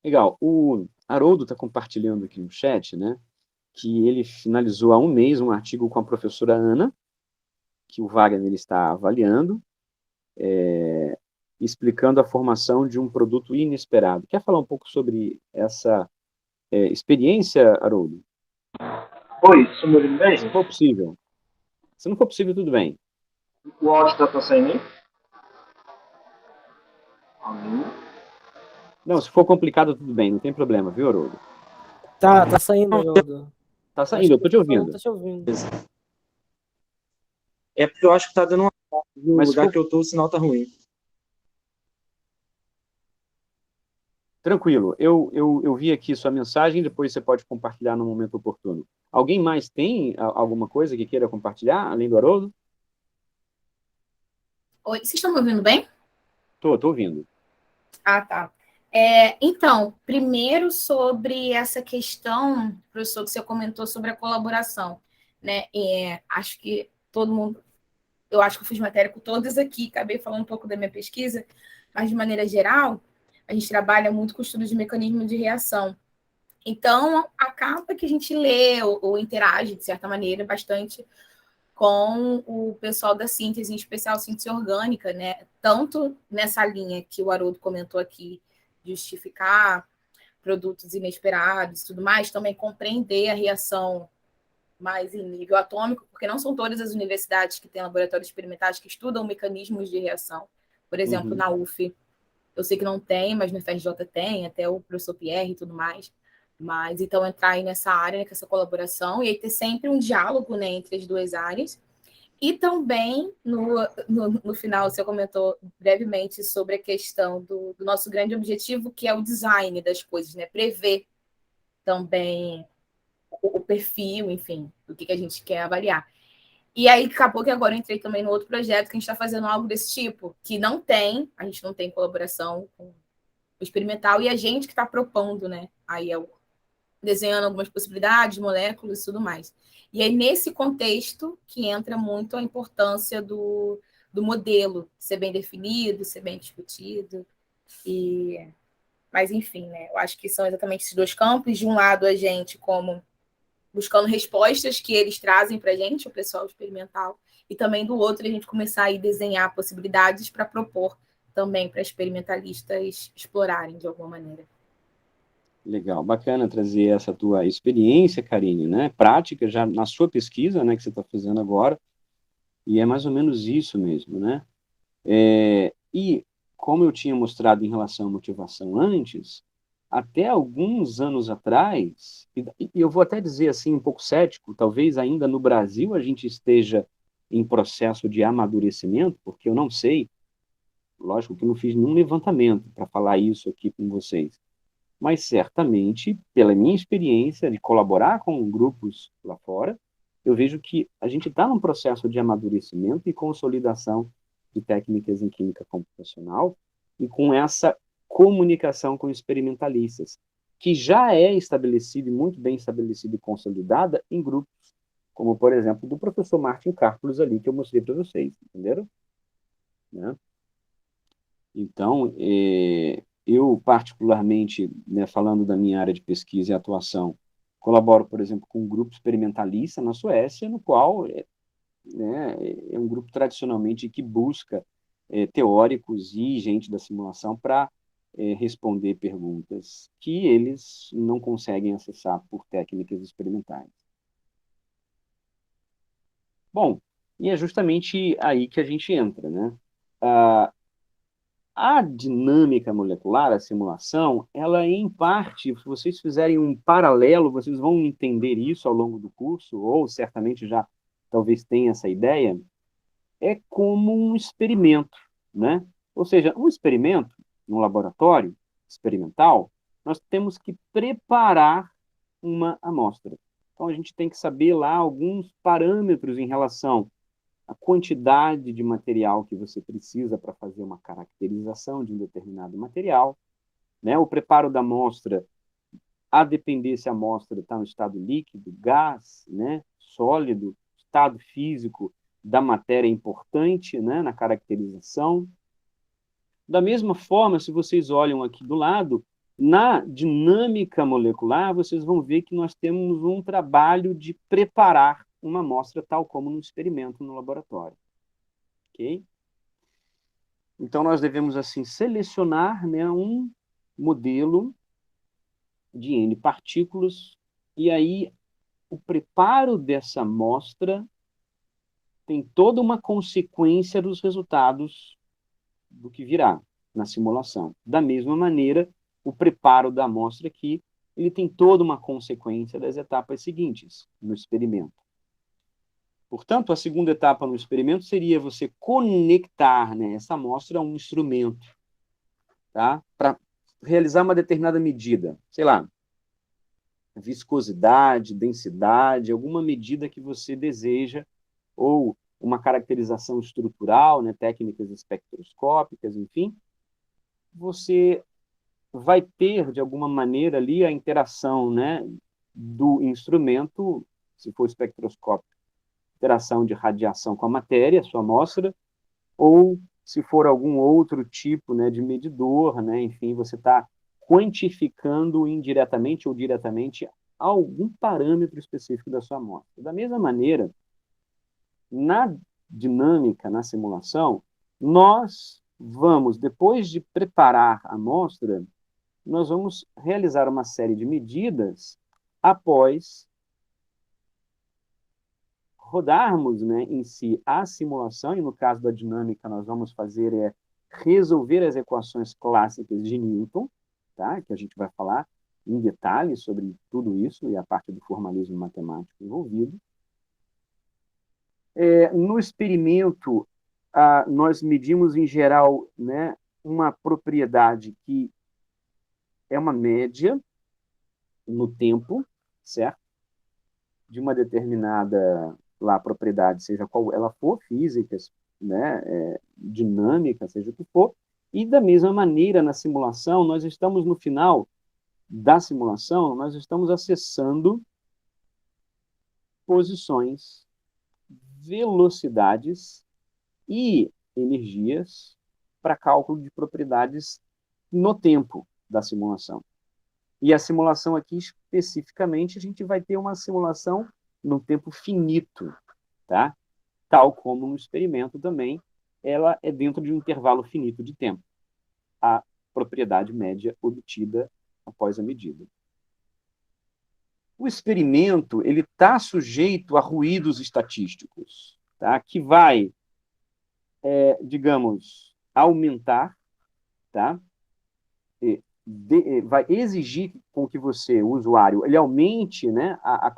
Legal. O Haroldo está compartilhando aqui no chat, né, que ele finalizou há um mês um artigo com a professora Ana, que o Wagner está avaliando, explicando a formação de um produto inesperado. Quer falar um pouco sobre essa experiência, Haroldo? Oi, estou me ouvindo bem? Se for possível. Se não for possível, tudo bem. O áudio está saindo aí? Não, se for complicado, tudo bem, não tem problema, viu, Haroldo? Tá saindo, Haroldo. Tá saindo, eu tô te ouvindo. Tá te ouvindo. É porque eu acho que tá dando uma... No Mas lugar que eu tô, o sinal tá ruim. Tranquilo, eu vi aqui sua mensagem, depois você pode compartilhar no momento oportuno. Alguém mais tem alguma coisa que queira compartilhar, além do Haroldo? Oi, vocês estão me ouvindo bem? Tô ouvindo. Ah, tá. Então, primeiro sobre essa questão, professor, que você comentou sobre a colaboração, né? Acho que todo mundo, eu acho que eu fiz matéria com todas aqui, acabei falando um pouco da minha pesquisa, mas de maneira geral, a gente trabalha muito com o estudo de mecanismo de reação. Então, acaba que a gente lê ou interage, de certa maneira, bastante com o pessoal da síntese, em especial síntese orgânica, né? Tanto nessa linha que o Haroldo comentou aqui, justificar produtos inesperados e tudo mais, também compreender a reação mais em nível atômico, porque não são todas as universidades que têm laboratórios experimentais que estudam mecanismos de reação. Por exemplo, na UF, eu sei que não tem, mas no FRJ tem, até o professor Pierre e tudo mais. Mas então entrar aí nessa área, né, com essa colaboração, e aí ter sempre um diálogo, né, entre as duas áreas. E também, no final, você comentou brevemente sobre a questão do nosso grande objetivo, que é o design das coisas, né? Prever também o perfil, enfim, do que a gente quer avaliar. E aí acabou que agora eu entrei também no outro projeto que a gente está fazendo algo desse tipo, que a gente não tem colaboração com o experimental, e a gente que está propondo, né? Aí é desenhando algumas possibilidades, moléculas e tudo mais. E aí, nesse contexto, que entra muito a importância do modelo ser bem definido, ser bem discutido. Mas, enfim, né? Eu acho que são exatamente esses dois campos. De um lado, a gente, como buscando respostas que eles trazem para a gente, o pessoal experimental, e também do outro, a gente começar a desenhar possibilidades para propor também para experimentalistas explorarem de alguma maneira. Legal, bacana trazer essa tua experiência, Karine, né? Prática já na sua pesquisa, né, que você está fazendo agora, e é mais ou menos isso mesmo, né? E como eu tinha mostrado em relação à motivação antes, até alguns anos atrás, e eu vou até dizer assim um pouco cético, talvez ainda no Brasil a gente esteja em processo de amadurecimento, porque eu não sei, lógico que eu não fiz nenhum levantamento para falar isso aqui com vocês, mas certamente, pela minha experiência de colaborar com grupos lá fora, eu vejo que a gente está num processo de amadurecimento e consolidação de técnicas em química computacional e com essa comunicação com experimentalistas, que já é estabelecida, muito bem estabelecida e consolidada em grupos, como, por exemplo, do professor Martin Karplus ali, que eu mostrei para vocês, entenderam? Né? Então, eu particularmente, né, falando da minha área de pesquisa e atuação, colaboro, por exemplo, com um grupo experimentalista na Suécia, no qual né, é um grupo tradicionalmente que busca teóricos e gente da simulação para responder perguntas que eles não conseguem acessar por técnicas experimentais. Bom, e é justamente aí que a gente entra, né? A dinâmica molecular, a simulação, ela em parte, se vocês fizerem um paralelo, vocês vão entender isso ao longo do curso, ou certamente já talvez tenha essa ideia, é como um experimento, né? Ou seja, um experimento, um laboratório experimental, nós temos que preparar uma amostra. Então, a gente tem que saber lá alguns parâmetros em relação a quantidade de material que você precisa para fazer uma caracterização de um determinado material, né? O preparo da amostra, a depender se a amostra está no estado líquido, gás, né? Sólido, estado físico da matéria é importante, né? Na caracterização. Da mesma forma, se vocês olham aqui do lado, Na dinâmica molecular, vocês vão ver que nós temos um trabalho de preparar uma amostra tal como no experimento no laboratório. Ok? Então, nós devemos, assim, selecionar, né, um modelo de N partículas, e aí o preparo dessa amostra tem toda uma consequência dos resultados do que virá na simulação. Da mesma maneira, o preparo da amostra aqui, ele tem toda uma consequência das etapas seguintes no experimento. Portanto, a segunda etapa no experimento seria você conectar, né, essa amostra a um instrumento, tá? Para realizar uma determinada medida, sei lá, viscosidade, densidade, alguma medida que você deseja, ou uma caracterização estrutural, né, técnicas espectroscópicas, enfim, você vai ter, de alguma maneira, ali a interação, né, do instrumento, se for espectroscópico, interação de radiação com a matéria, sua amostra, ou se for algum outro tipo, né, de medidor, né, enfim, você está quantificando indiretamente ou diretamente algum parâmetro específico da sua amostra. Da mesma maneira, na dinâmica, na simulação, nós vamos, depois de preparar a amostra, nós vamos realizar uma série de medidas após rodarmos, né, em si a simulação, e no caso da dinâmica nós vamos fazer resolver as equações clássicas de Newton, tá, que a gente vai falar em detalhes sobre tudo isso e a parte do formalismo matemático envolvido. No experimento, nós medimos, em geral, né, uma propriedade que é uma média no tempo, certo? De uma determinada lá, propriedade, seja qual ela for, física, né, dinâmica, seja o que for, e da mesma maneira, na simulação, nós estamos no final da simulação, nós estamos acessando posições, velocidades e energias para cálculo de propriedades no tempo da simulação. E a simulação aqui, especificamente, a gente vai ter uma simulação no tempo finito, tá? Tal como no experimento também, ela é dentro de um intervalo finito de tempo, a propriedade média obtida após a medida. O experimento ele está sujeito a ruídos estatísticos, tá? Que vai, digamos, aumentar, tá? Vai exigir com que você, o usuário, ele aumente, né, a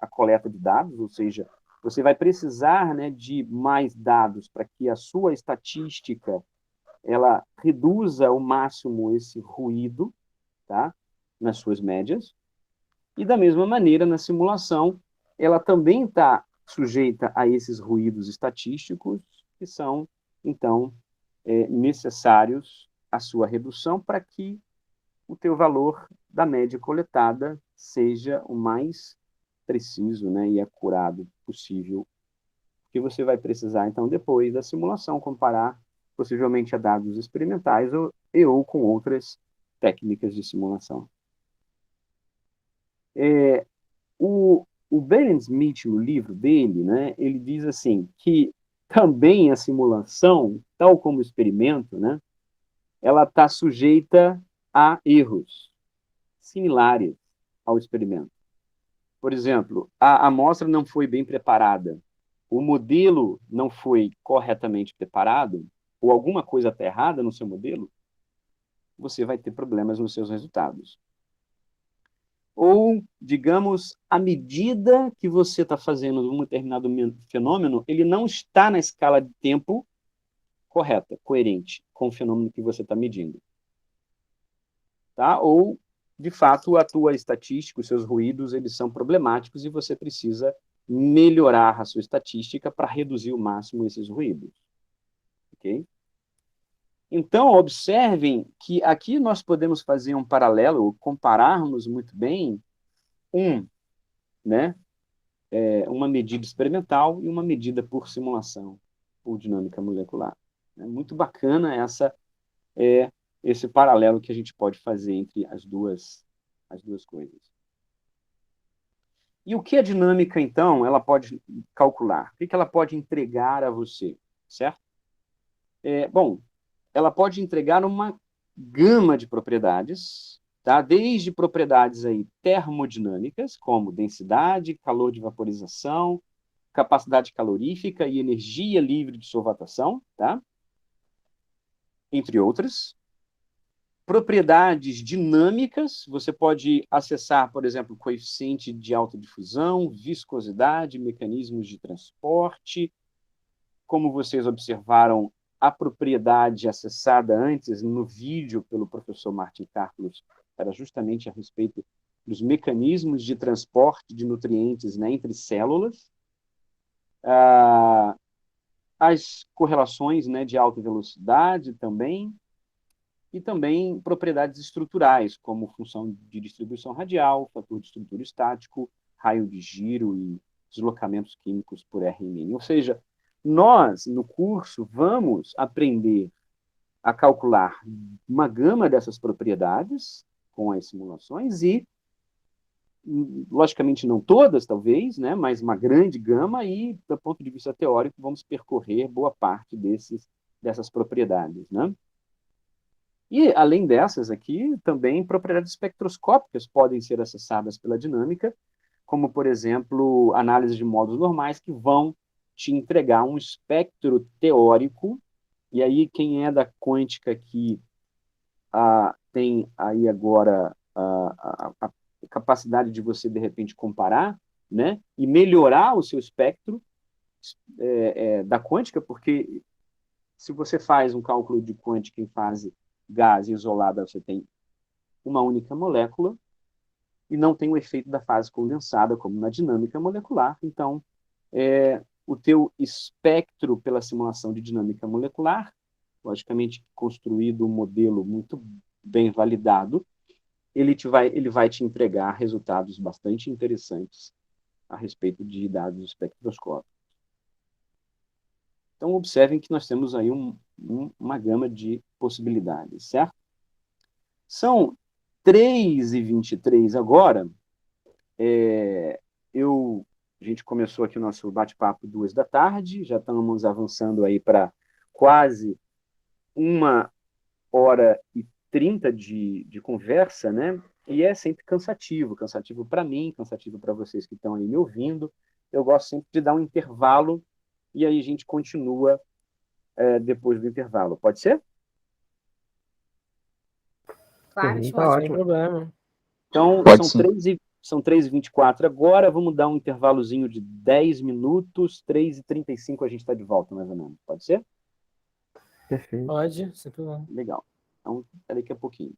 coleta de dados, ou seja, você vai precisar, né, de mais dados para que a sua estatística ela reduza ao máximo esse ruído, tá, nas suas médias. E da mesma maneira, na simulação, ela também está sujeita a esses ruídos estatísticos que são, então, necessários a sua redução para que o teu valor da média coletada seja o mais preciso, né, e acurado possível, que você vai precisar, então, depois da simulação, comparar possivelmente a dados experimentais ou com outras técnicas de simulação. O Beren Smith, no livro dele, né, ele diz assim, que também a simulação, tal como o experimento, né, ela está sujeita a erros similares ao experimento. Por exemplo, a amostra não foi bem preparada, o modelo não foi corretamente preparado, ou alguma coisa está errada no seu modelo, você vai ter problemas nos seus resultados. Ou, digamos, a medida que você está fazendo de um determinado fenômeno, ele não está na escala de tempo correta, coerente com o fenômeno que você está medindo. Tá? Ou, de fato, a tua estatística, os seus ruídos, eles são problemáticos e você precisa melhorar a sua estatística para reduzir ao máximo esses ruídos. Ok? Então, observem que aqui nós podemos fazer um paralelo, compararmos muito bem né, uma medida experimental e uma medida por simulação, por dinâmica molecular. É muito bacana essa esse paralelo que a gente pode fazer entre as duas coisas. E o que a dinâmica, então, ela pode calcular? O que ela pode entregar a você, certo? Bom, ela pode entregar uma gama de propriedades, tá? Desde propriedades aí termodinâmicas, como densidade, calor de vaporização, capacidade calorífica e energia livre de solvatação, tá? Entre outras. Propriedades dinâmicas, você pode acessar, por exemplo, coeficiente de alta difusão, viscosidade, mecanismos de transporte. Como vocês observaram, a propriedade acessada antes no vídeo pelo professor Martin Karplus era justamente a respeito dos mecanismos de transporte de nutrientes, né, entre células. As correlações, né, de alta velocidade também, e também propriedades estruturais, como função de distribuição radial, fator de estrutura estático, raio de giro e deslocamentos químicos por Rn. Ou seja, nós, no curso, vamos aprender a calcular uma gama dessas propriedades com as simulações e, logicamente, não todas, talvez, né, mas uma grande gama e, do ponto de vista teórico, vamos percorrer boa parte dessas propriedades, né? E, além dessas aqui, também propriedades espectroscópicas podem ser acessadas pela dinâmica, como, por exemplo, análise de modos normais que vão te entregar um espectro teórico. E aí, quem é da quântica aqui tem aí agora a capacidade de você, de repente, comparar, né, e melhorar o seu espectro da quântica, porque se você faz um cálculo de quântica em fase gás isolada, você tem uma única molécula e não tem o efeito da fase condensada, como na dinâmica molecular. Então, o teu espectro pela simulação de dinâmica molecular, logicamente construído um modelo muito bem validado, ele vai te entregar resultados bastante interessantes a respeito de dados espectroscópicos. Então, observem que nós temos aí uma gama de possibilidades, certo? São 3h23 agora. A gente começou aqui o nosso bate-papo 2 da tarde, já estamos avançando aí para quase 1h30 de conversa, né? E é sempre cansativo para mim, cansativo para vocês que estão aí me ouvindo. Eu gosto sempre de dar um intervalo e aí a gente continua depois do intervalo. Pode ser? Claro, Tá pode. Sem ótimo. problema. Então, Pode são 3h24 agora, vamos dar um intervalozinho de 10 minutos, 3h35 a gente está de volta, mais ou menos. Pode ser? Perfeito. Pode, sem problema. Legal. Então, até daqui a pouquinho.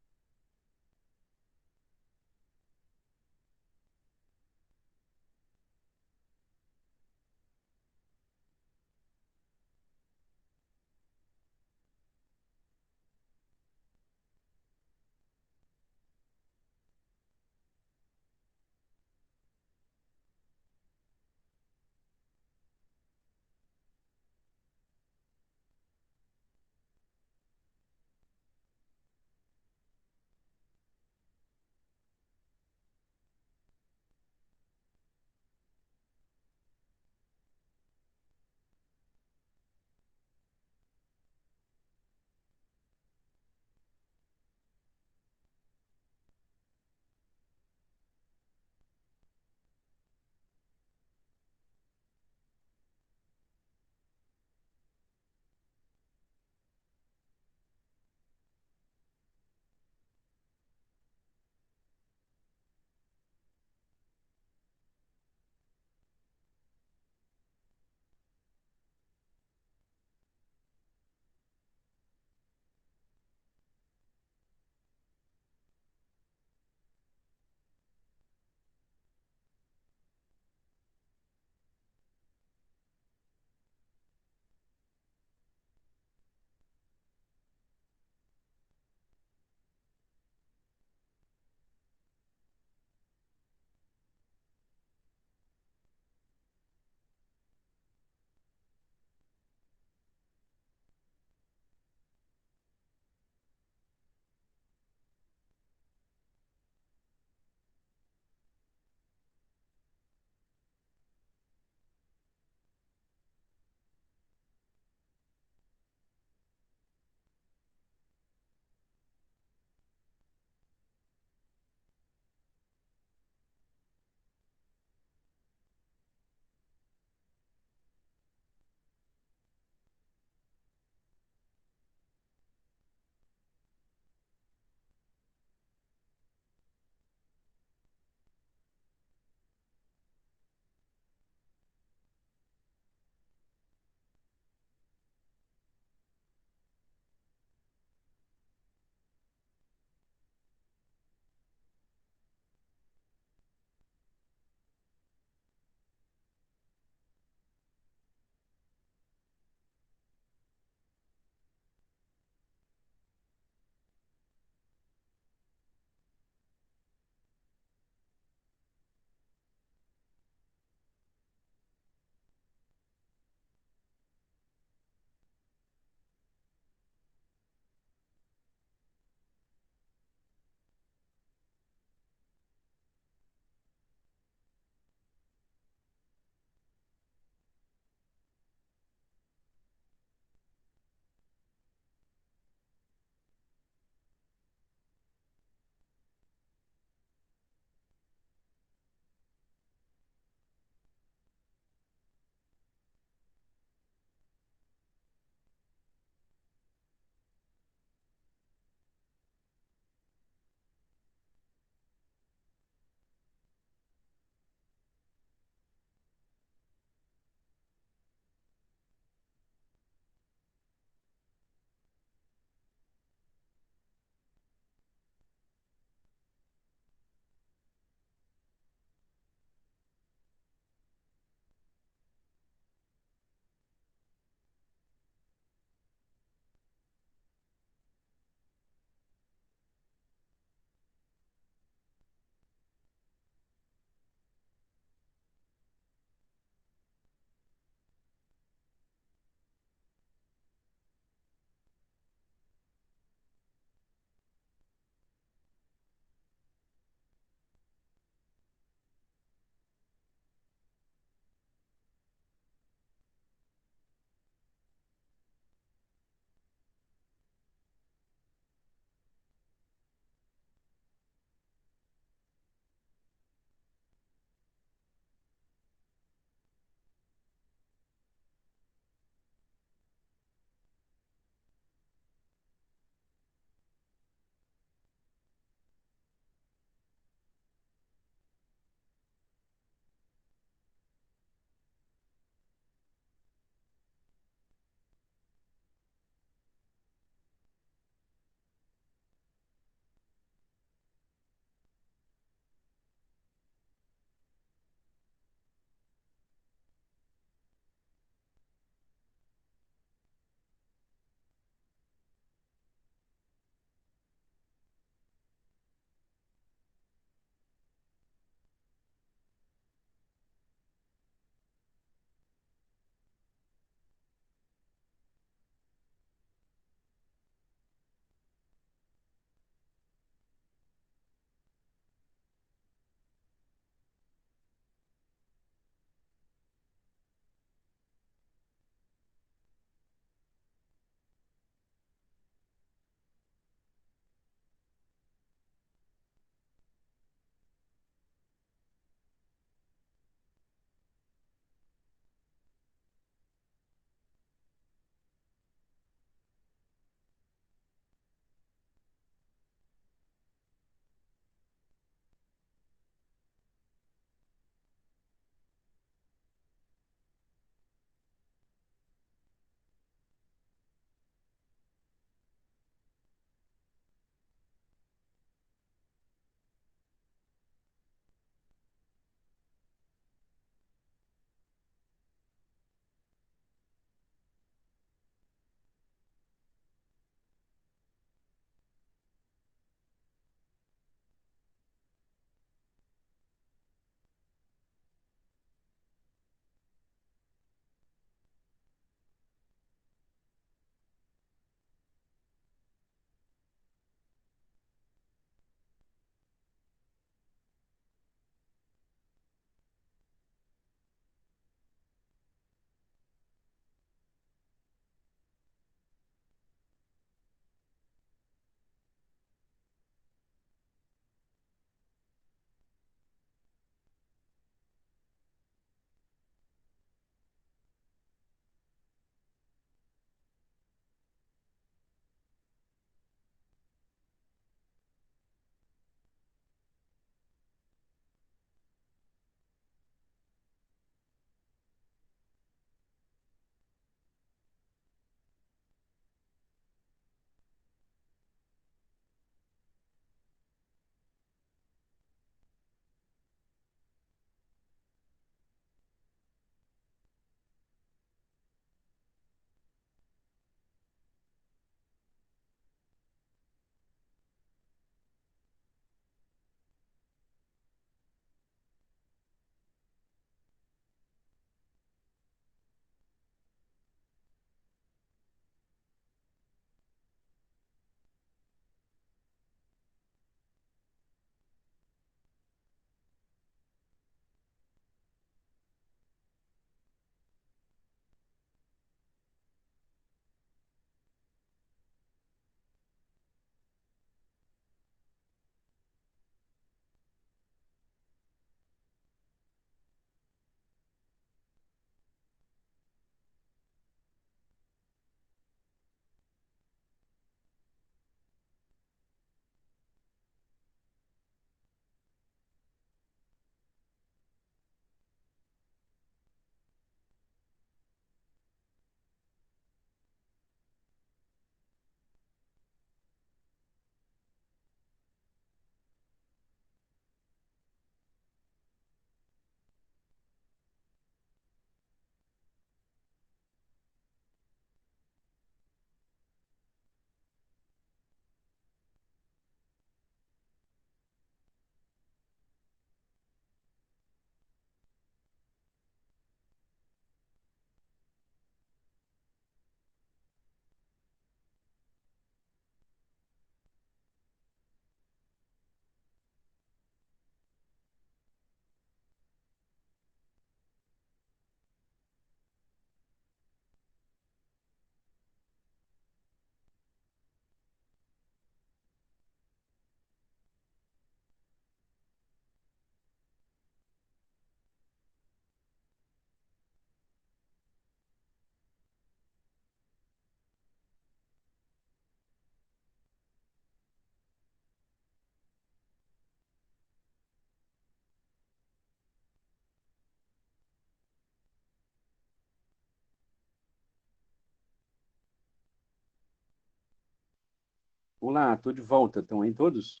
Olá, estou de volta. Estão aí todos?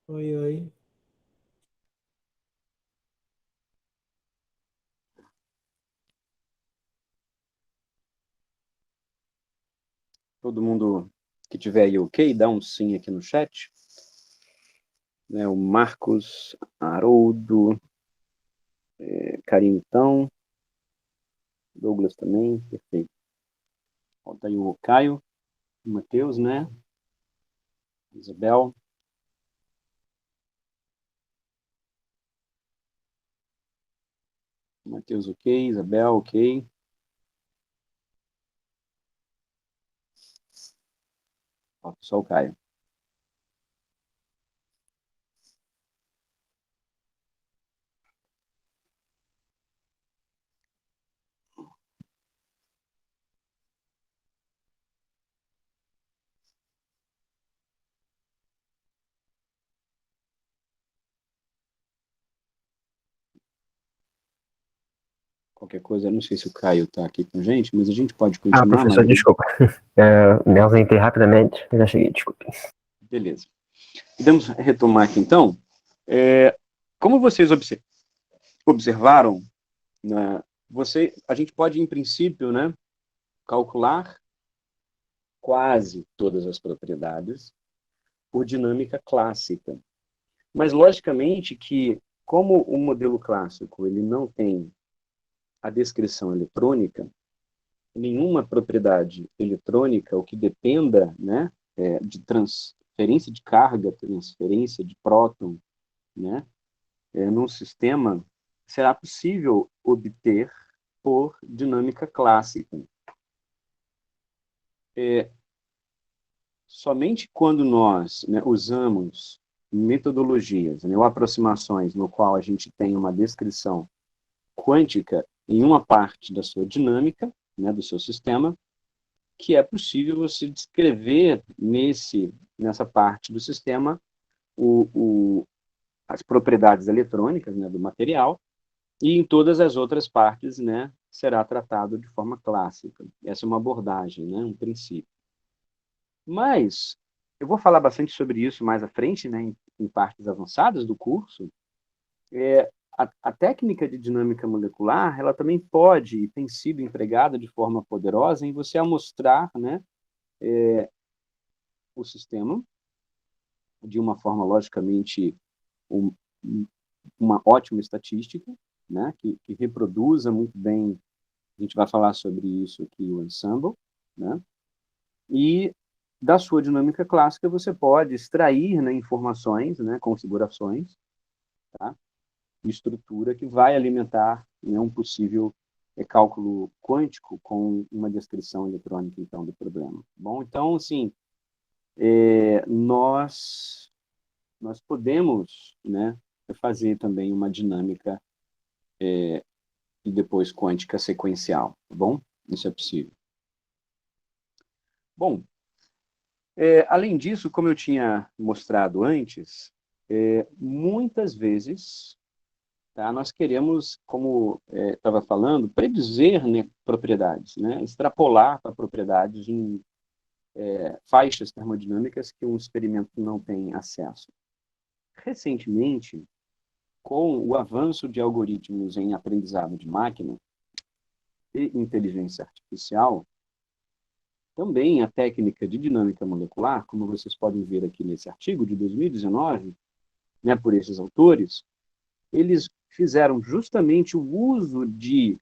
Oi, oi. Todo mundo que tiver aí ok, dá um sim aqui no chat. Né, o Marcos, Haroldo, Carinho, Douglas também, perfeito. Falta aí o Caio, o Matheus, né? Isabel. Matheus, ok. Isabel, ok. Falta só o Caio. Qualquer coisa, não sei se o Caio está aqui com a gente, mas a gente pode continuar. Professor, mas... desculpa. Me ausentei rapidamente, eu já cheguei, desculpe. Beleza. Podemos retomar aqui, então. Como vocês observaram, né, a gente pode, em princípio, né, calcular quase todas as propriedades por dinâmica clássica. Mas, logicamente, que como o modelo clássico ele não tem a descrição eletrônica, nenhuma propriedade eletrônica, o que dependa, né, de transferência de carga, transferência de próton, né, num sistema, será possível obter por dinâmica clássica. Somente quando nós, né, usamos metodologias, né, ou aproximações no qual a gente tem uma descrição quântica em uma parte da sua dinâmica, né, do seu sistema, que é possível você descrever nessa parte do sistema as propriedades eletrônicas, né, do material, e em todas as outras partes, né, será tratado de forma clássica. Essa é uma abordagem, né, um princípio. Mas eu vou falar bastante sobre isso mais à frente, né, em partes avançadas do curso. A técnica de dinâmica molecular, ela também pode e tem sido empregada de forma poderosa em você amostrar, né, o sistema de uma forma, logicamente, uma ótima estatística, né, que reproduza muito bem, a gente vai falar sobre isso aqui, o ensemble, né, e da sua dinâmica clássica você pode extrair, né, informações, né, configurações, tá, de estrutura que vai alimentar, né, um possível cálculo quântico com uma descrição eletrônica, então, do problema. Bom, então, assim, nós podemos, né, fazer também uma dinâmica e depois quântica sequencial, tá bom? Isso é possível. Bom, além disso, como eu tinha mostrado antes, muitas vezes, tá, nós queremos, como estava falando, predizer, né, propriedades, né, extrapolar para propriedades em faixas termodinâmicas que um experimento não tem acesso. Recentemente, com o avanço de algoritmos em aprendizado de máquina e inteligência artificial, também a técnica de dinâmica molecular, como vocês podem ver aqui nesse artigo de 2019, né, por esses autores, eles fizeram justamente o uso de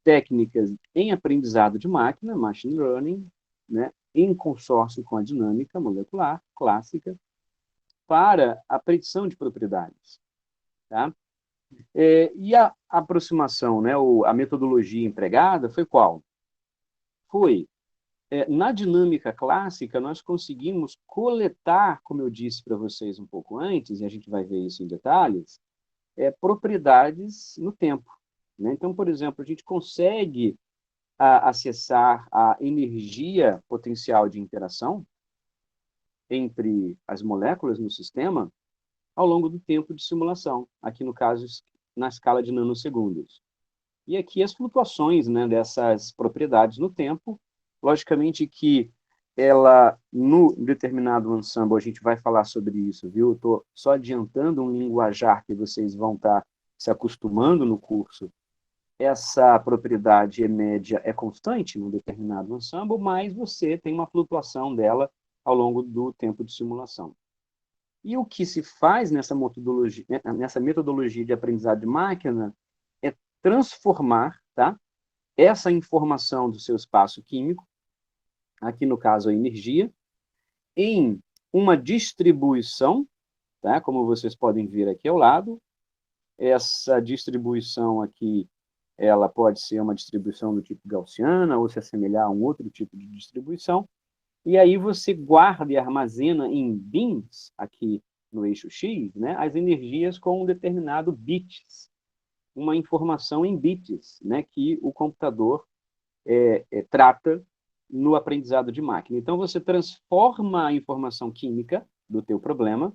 técnicas em aprendizado de máquina, machine learning, né, em consórcio com a dinâmica molecular clássica, para a predição de propriedades. Tá? E a aproximação, né, a metodologia empregada foi qual? Foi, na dinâmica clássica, nós conseguimos coletar, como eu disse para vocês um pouco antes, e a gente vai ver isso em detalhes, propriedades no tempo. Né? Então, por exemplo, a gente consegue acessar a energia potencial de interação entre as moléculas no sistema ao longo do tempo de simulação, aqui no caso, na escala de nanosegundos. E aqui as flutuações, né, dessas propriedades no tempo Logicamente que ela, no determinado ensemble, a gente vai falar sobre isso, viu? Estou só adiantando um linguajar que vocês vão estar se acostumando no curso. Essa propriedade média é constante num determinado ensemble, mas você tem uma flutuação dela ao longo do tempo de simulação. E o que se faz nessa metodologia de aprendizado de máquina é transformar, tá, essa informação do seu espaço químico, aqui no caso a energia, em uma distribuição, tá, como vocês podem ver aqui ao lado. Essa distribuição aqui, ela pode ser uma distribuição do tipo gaussiana ou se assemelhar a um outro tipo de distribuição. E aí você guarda e armazena em bins, aqui no eixo X, né, as energias com um determinado bits, uma informação em bits, né, que o computador trata no aprendizado de máquina. Então, você transforma a informação química do teu problema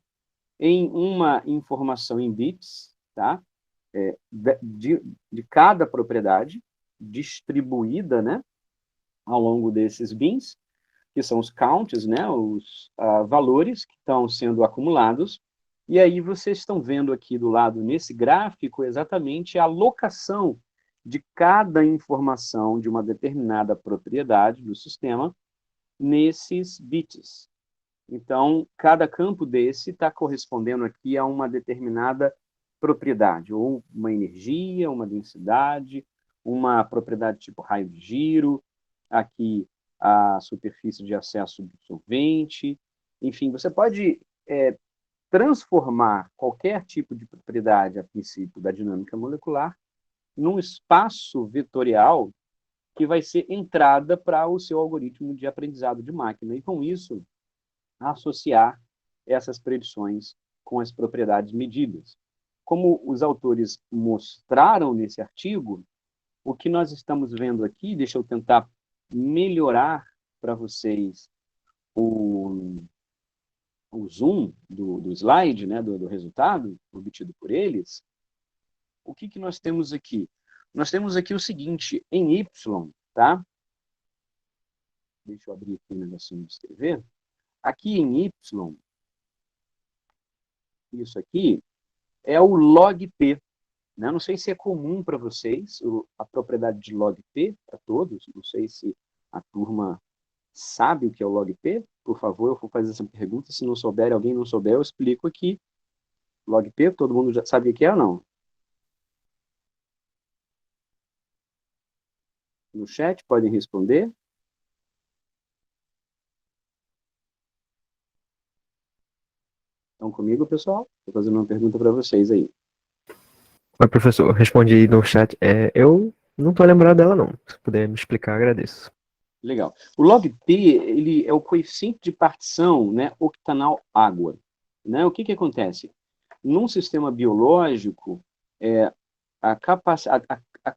em uma informação em bits, tá? De cada propriedade, distribuída, né, ao longo desses bins, que são os counts, né, os valores que estão sendo acumulados. E aí vocês estão vendo aqui do lado, nesse gráfico, exatamente a alocação de cada informação de uma determinada propriedade do sistema nesses bits. Então, cada campo desse está correspondendo aqui a uma determinada propriedade, ou uma energia, uma densidade, uma propriedade tipo raio de giro, aqui a superfície de acesso do solvente. Enfim, você pode transformar qualquer tipo de propriedade, a princípio, da dinâmica molecular, num espaço vetorial que vai ser entrada para o seu algoritmo de aprendizado de máquina. E, com isso, associar essas predições com as propriedades medidas. Como os autores mostraram nesse artigo, o que nós estamos vendo aqui, deixa eu tentar melhorar para vocês o zoom do slide, né, do resultado obtido por eles. O que nós temos aqui? Nós temos aqui o seguinte, em Y, tá? Deixa eu abrir aqui o negocinho de escrever. Aqui em Y, isso aqui é o log P. Né? Não sei se é comum para vocês a propriedade de log P para todos. Não sei se a turma sabe o que é o log P. Por favor, eu vou fazer essa pergunta. Se não souber, alguém não souber, eu explico aqui. Log P, todo mundo já sabe o que é ou não? No chat, podem responder. Estão comigo, pessoal? Estou fazendo uma pergunta para vocês aí. Oi, professor. Responde aí no chat. Eu não estou lembrado dela, não. Se puder me explicar, agradeço. Legal. O log P, ele é o coeficiente de partição, né, octanal água. Né? O que acontece? Num sistema biológico, a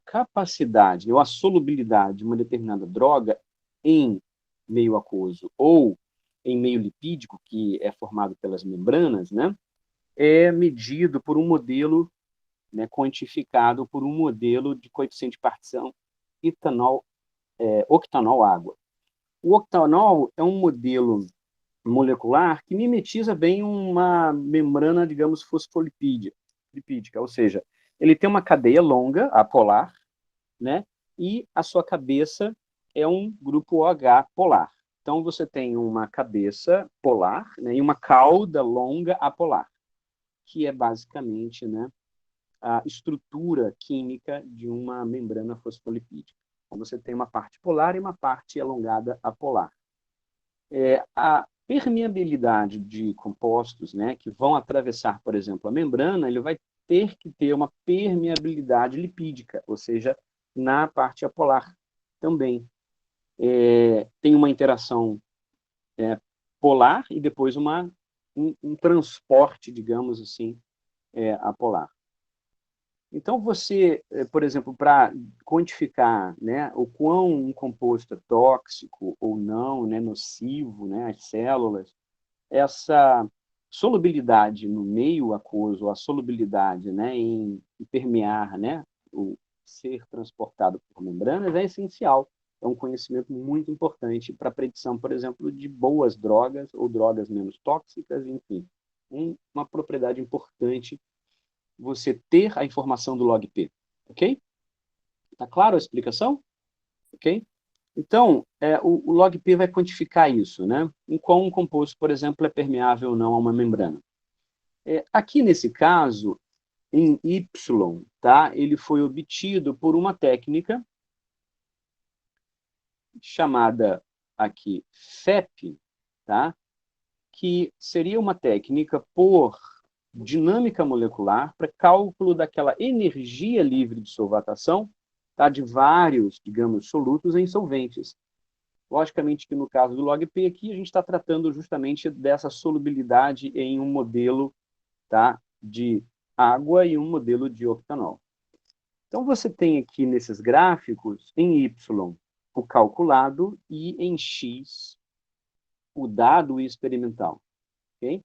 capacidade ou a solubilidade de uma determinada droga em meio aquoso ou em meio lipídico, que é formado pelas membranas, né, é medido por um modelo, né, quantificado por um modelo de coeficiente de partição octanol água. O octanol é um modelo molecular que mimetiza bem uma membrana, digamos, fosfolipídica, ou seja, ele tem uma cadeia longa, apolar, né, e a sua cabeça é um grupo OH polar. Então, você tem uma cabeça polar, né, e uma cauda longa apolar, que é basicamente, né, a estrutura química de uma membrana fosfolipídica. Então, você tem uma parte polar e uma parte alongada apolar. A permeabilidade de compostos, né, que vão atravessar, por exemplo, a membrana, ele vai ter que ter uma permeabilidade lipídica, ou seja, na parte apolar também. Tem uma interação polar e depois um transporte, digamos assim, apolar. Então, você, por exemplo, para quantificar, né, o quão um composto é tóxico ou não, né, nocivo, né, às células, essa solubilidade no meio aquoso, a solubilidade, né, em permear, né, o ser transportado por membranas é essencial é um conhecimento muito importante para a predição, por exemplo, de boas drogas ou drogas menos tóxicas, enfim. Uma propriedade importante você ter a informação do log-P, ok? Tá claro a explicação? Ok? Então, o log-P vai quantificar isso, né? Em qual um composto, por exemplo, é permeável ou não a uma membrana. Aqui, nesse caso, em Y, tá? Ele foi obtido por uma técnica chamada aqui FEP, tá? Que seria uma técnica por dinâmica molecular para cálculo daquela energia livre de solvatação, tá? De vários, digamos, solutos em solventes. Logicamente que no caso do log-P aqui, a gente está tratando justamente dessa solubilidade em um modelo, tá? De água e um modelo de octanol. Então, você tem aqui nesses gráficos, em Y, o calculado e em X, o dado experimental. Okay?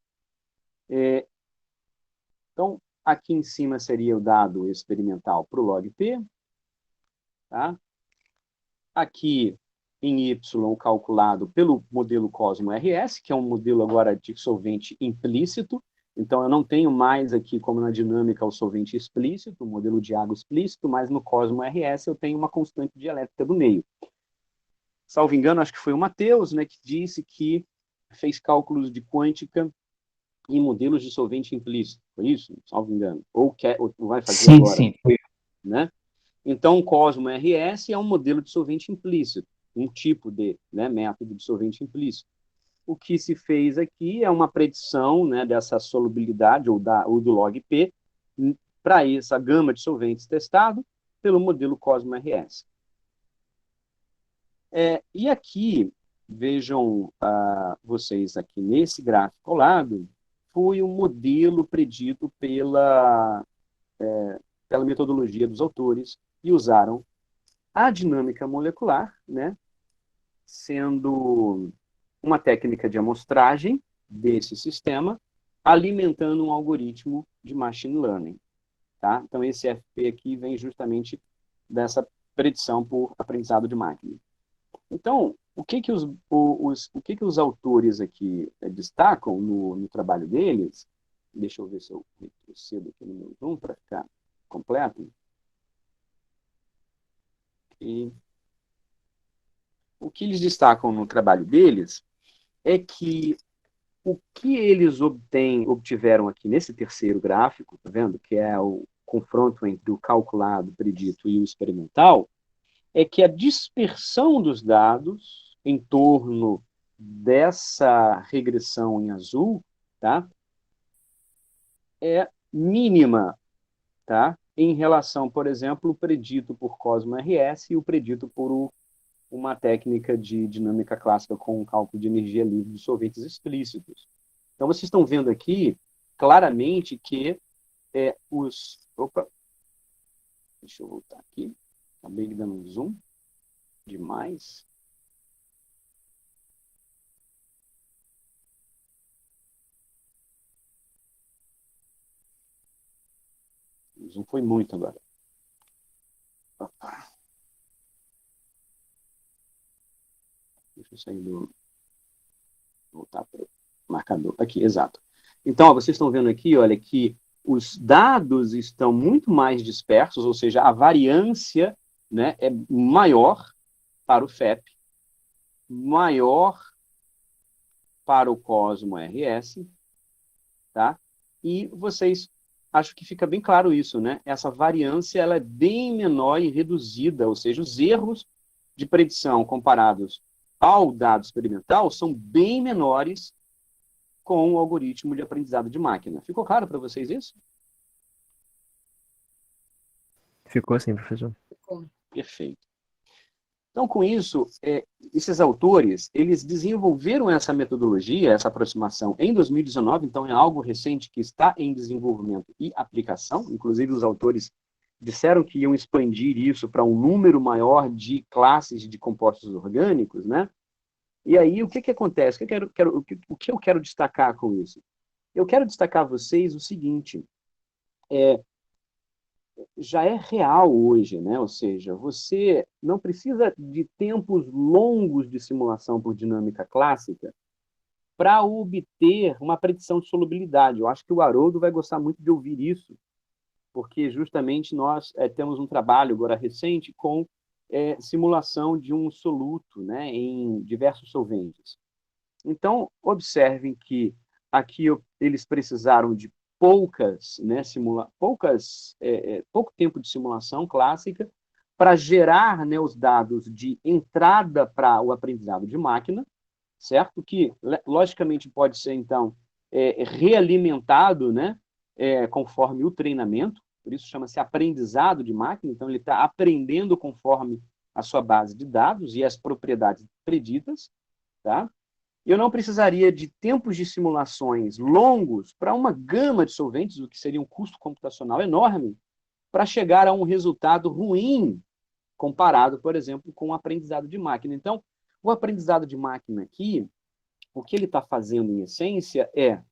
Então, aqui em cima seria o dado experimental para o log-P. Tá? Aqui em Y, calculado pelo modelo Cosmo RS, que é um modelo agora de solvente implícito. Então, eu não tenho mais aqui, como na dinâmica, o solvente explícito, o modelo de água explícito, mas no Cosmo RS eu tenho uma constante dialética do meio. Salvo engano, acho que foi o Matheus, né, que disse que fez cálculos de quântica em modelos de solvente implícito. Foi isso? Salvo engano. Ou vai fazer agora. Sim, foi. Né? Então, o Cosmo RS é um modelo de solvente implícito, um tipo de, né, método de solvente implícito. O que se fez aqui é uma predição, né, dessa solubilidade, ou do log-P, para essa gama de solventes testado pelo modelo Cosmo RS. E aqui, vejam vocês aqui nesse gráfico ao lado, foi um modelo predito pela metodologia dos autores, e usaram a dinâmica molecular, né, sendo uma técnica de amostragem desse sistema, alimentando um algoritmo de machine learning. Tá? Então, esse FP aqui vem justamente dessa predição por aprendizado de máquina. Então, o que os autores aqui destacam no trabalho deles? Deixa eu ver se eu retrocedo aqui no meu zoom para ficar completo. E o que eles destacam no trabalho deles é que o que eles obtiveram aqui nesse terceiro gráfico, tá vendo? Que é o confronto entre o calculado, predito e o experimental, é que a dispersão dos dados em torno dessa regressão em azul, tá? É mínima, tá? Em relação, por exemplo, o predito por Cosmo RS e o predito por uma técnica de dinâmica clássica com cálculo de energia livre de solventes explícitos. Então, vocês estão vendo aqui claramente que Opa! Deixa eu voltar aqui. Acabei dando um zoom demais. O zoom foi muito agora. Opa. Deixa eu sair do... Voltar para o marcador. Aqui, exato. Então, ó, vocês estão vendo aqui, olha, que os dados estão muito mais dispersos, ou seja, a variância, né, é maior para o FEP, maior para o Cosmo RS, tá? E vocês, acho que fica bem claro isso, né? Essa variância ela é bem menor e reduzida, ou seja, os erros de predição comparados ao dado experimental são bem menores com o algoritmo de aprendizado de máquina. Ficou claro para vocês isso? Ficou assim, professor. Perfeito. Então, com isso, esses autores, eles desenvolveram essa metodologia, essa aproximação em 2019, então é algo recente que está em desenvolvimento e aplicação. Inclusive, os autores disseram que iam expandir isso para um número maior de classes de compostos orgânicos, né? E aí, o que acontece? O que eu quero destacar com isso? Eu quero destacar a vocês o seguinte, já é real hoje, né? Ou seja, você não precisa de tempos longos de simulação por dinâmica clássica para obter uma predição de solubilidade. Eu acho que o Haroldo vai gostar muito de ouvir isso, porque justamente nós temos um trabalho agora recente com simulação de um soluto, né, em diversos solventes. Então, observem que aqui eles precisaram de poucas, né, pouco tempo de simulação clássica para gerar, né, os dados de entrada para o aprendizado de máquina, certo? Que, logicamente, pode ser, então, realimentado, né, conforme o treinamento, por isso chama-se aprendizado de máquina, então ele está aprendendo conforme a sua base de dados e as propriedades preditas, tá? Eu não precisaria de tempos de simulações longos para uma gama de solventes, o que seria um custo computacional enorme, para chegar a um resultado ruim comparado, por exemplo, com o aprendizado de máquina. Então, o aprendizado de máquina aqui, o que ele está fazendo em essência é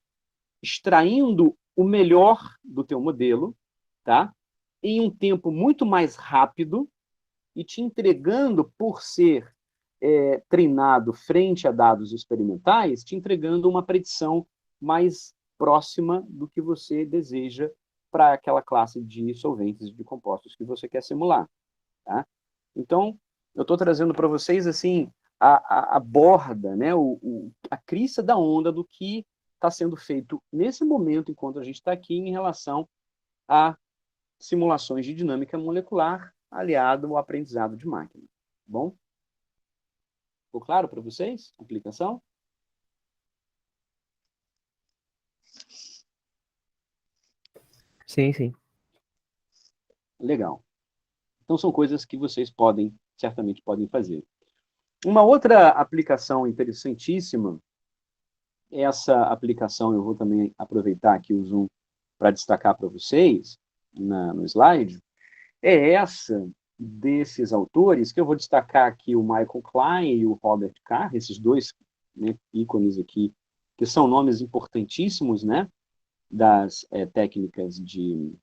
extraindo o melhor do teu modelo, tá? Em um tempo muito mais rápido e te entregando, por ser treinado frente a dados experimentais, te entregando uma predição mais próxima do que você deseja para aquela classe de solventes e de compostos que você quer simular. Tá? Então, eu estou trazendo para vocês assim a borda, né, a crista da onda do que está sendo feito nesse momento, enquanto a gente está aqui, em relação a simulações de dinâmica molecular aliado ao aprendizado de máquina. Bom? Ficou claro para vocês a aplicação? Sim, sim. Legal. Então, são coisas que vocês certamente podem fazer. Uma outra aplicação interessantíssima, essa aplicação eu vou também aproveitar aqui o Zoom para destacar para vocês no slide, é essa desses autores, que eu vou destacar aqui o Michael Klein e o Robert Carr, esses dois, né, ícones aqui, que são nomes importantíssimos, né, das técnicas de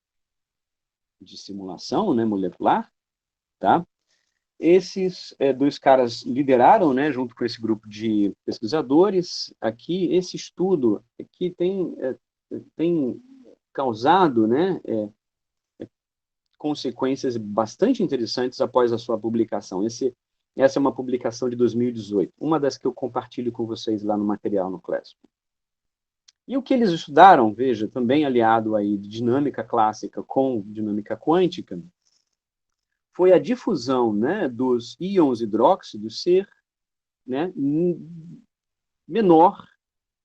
simulação, né, molecular, tá? Esses dois caras lideraram, né, junto com esse grupo de pesquisadores, aqui, esse estudo que tem causado, né, consequências bastante interessantes após a sua publicação. Essa é uma publicação de 2018, uma das que eu compartilho com vocês lá no material no Classroom. E o que eles estudaram, veja, também aliado aí de dinâmica clássica com dinâmica quântica, foi a difusão, né, dos íons hidróxidos ser, né, menor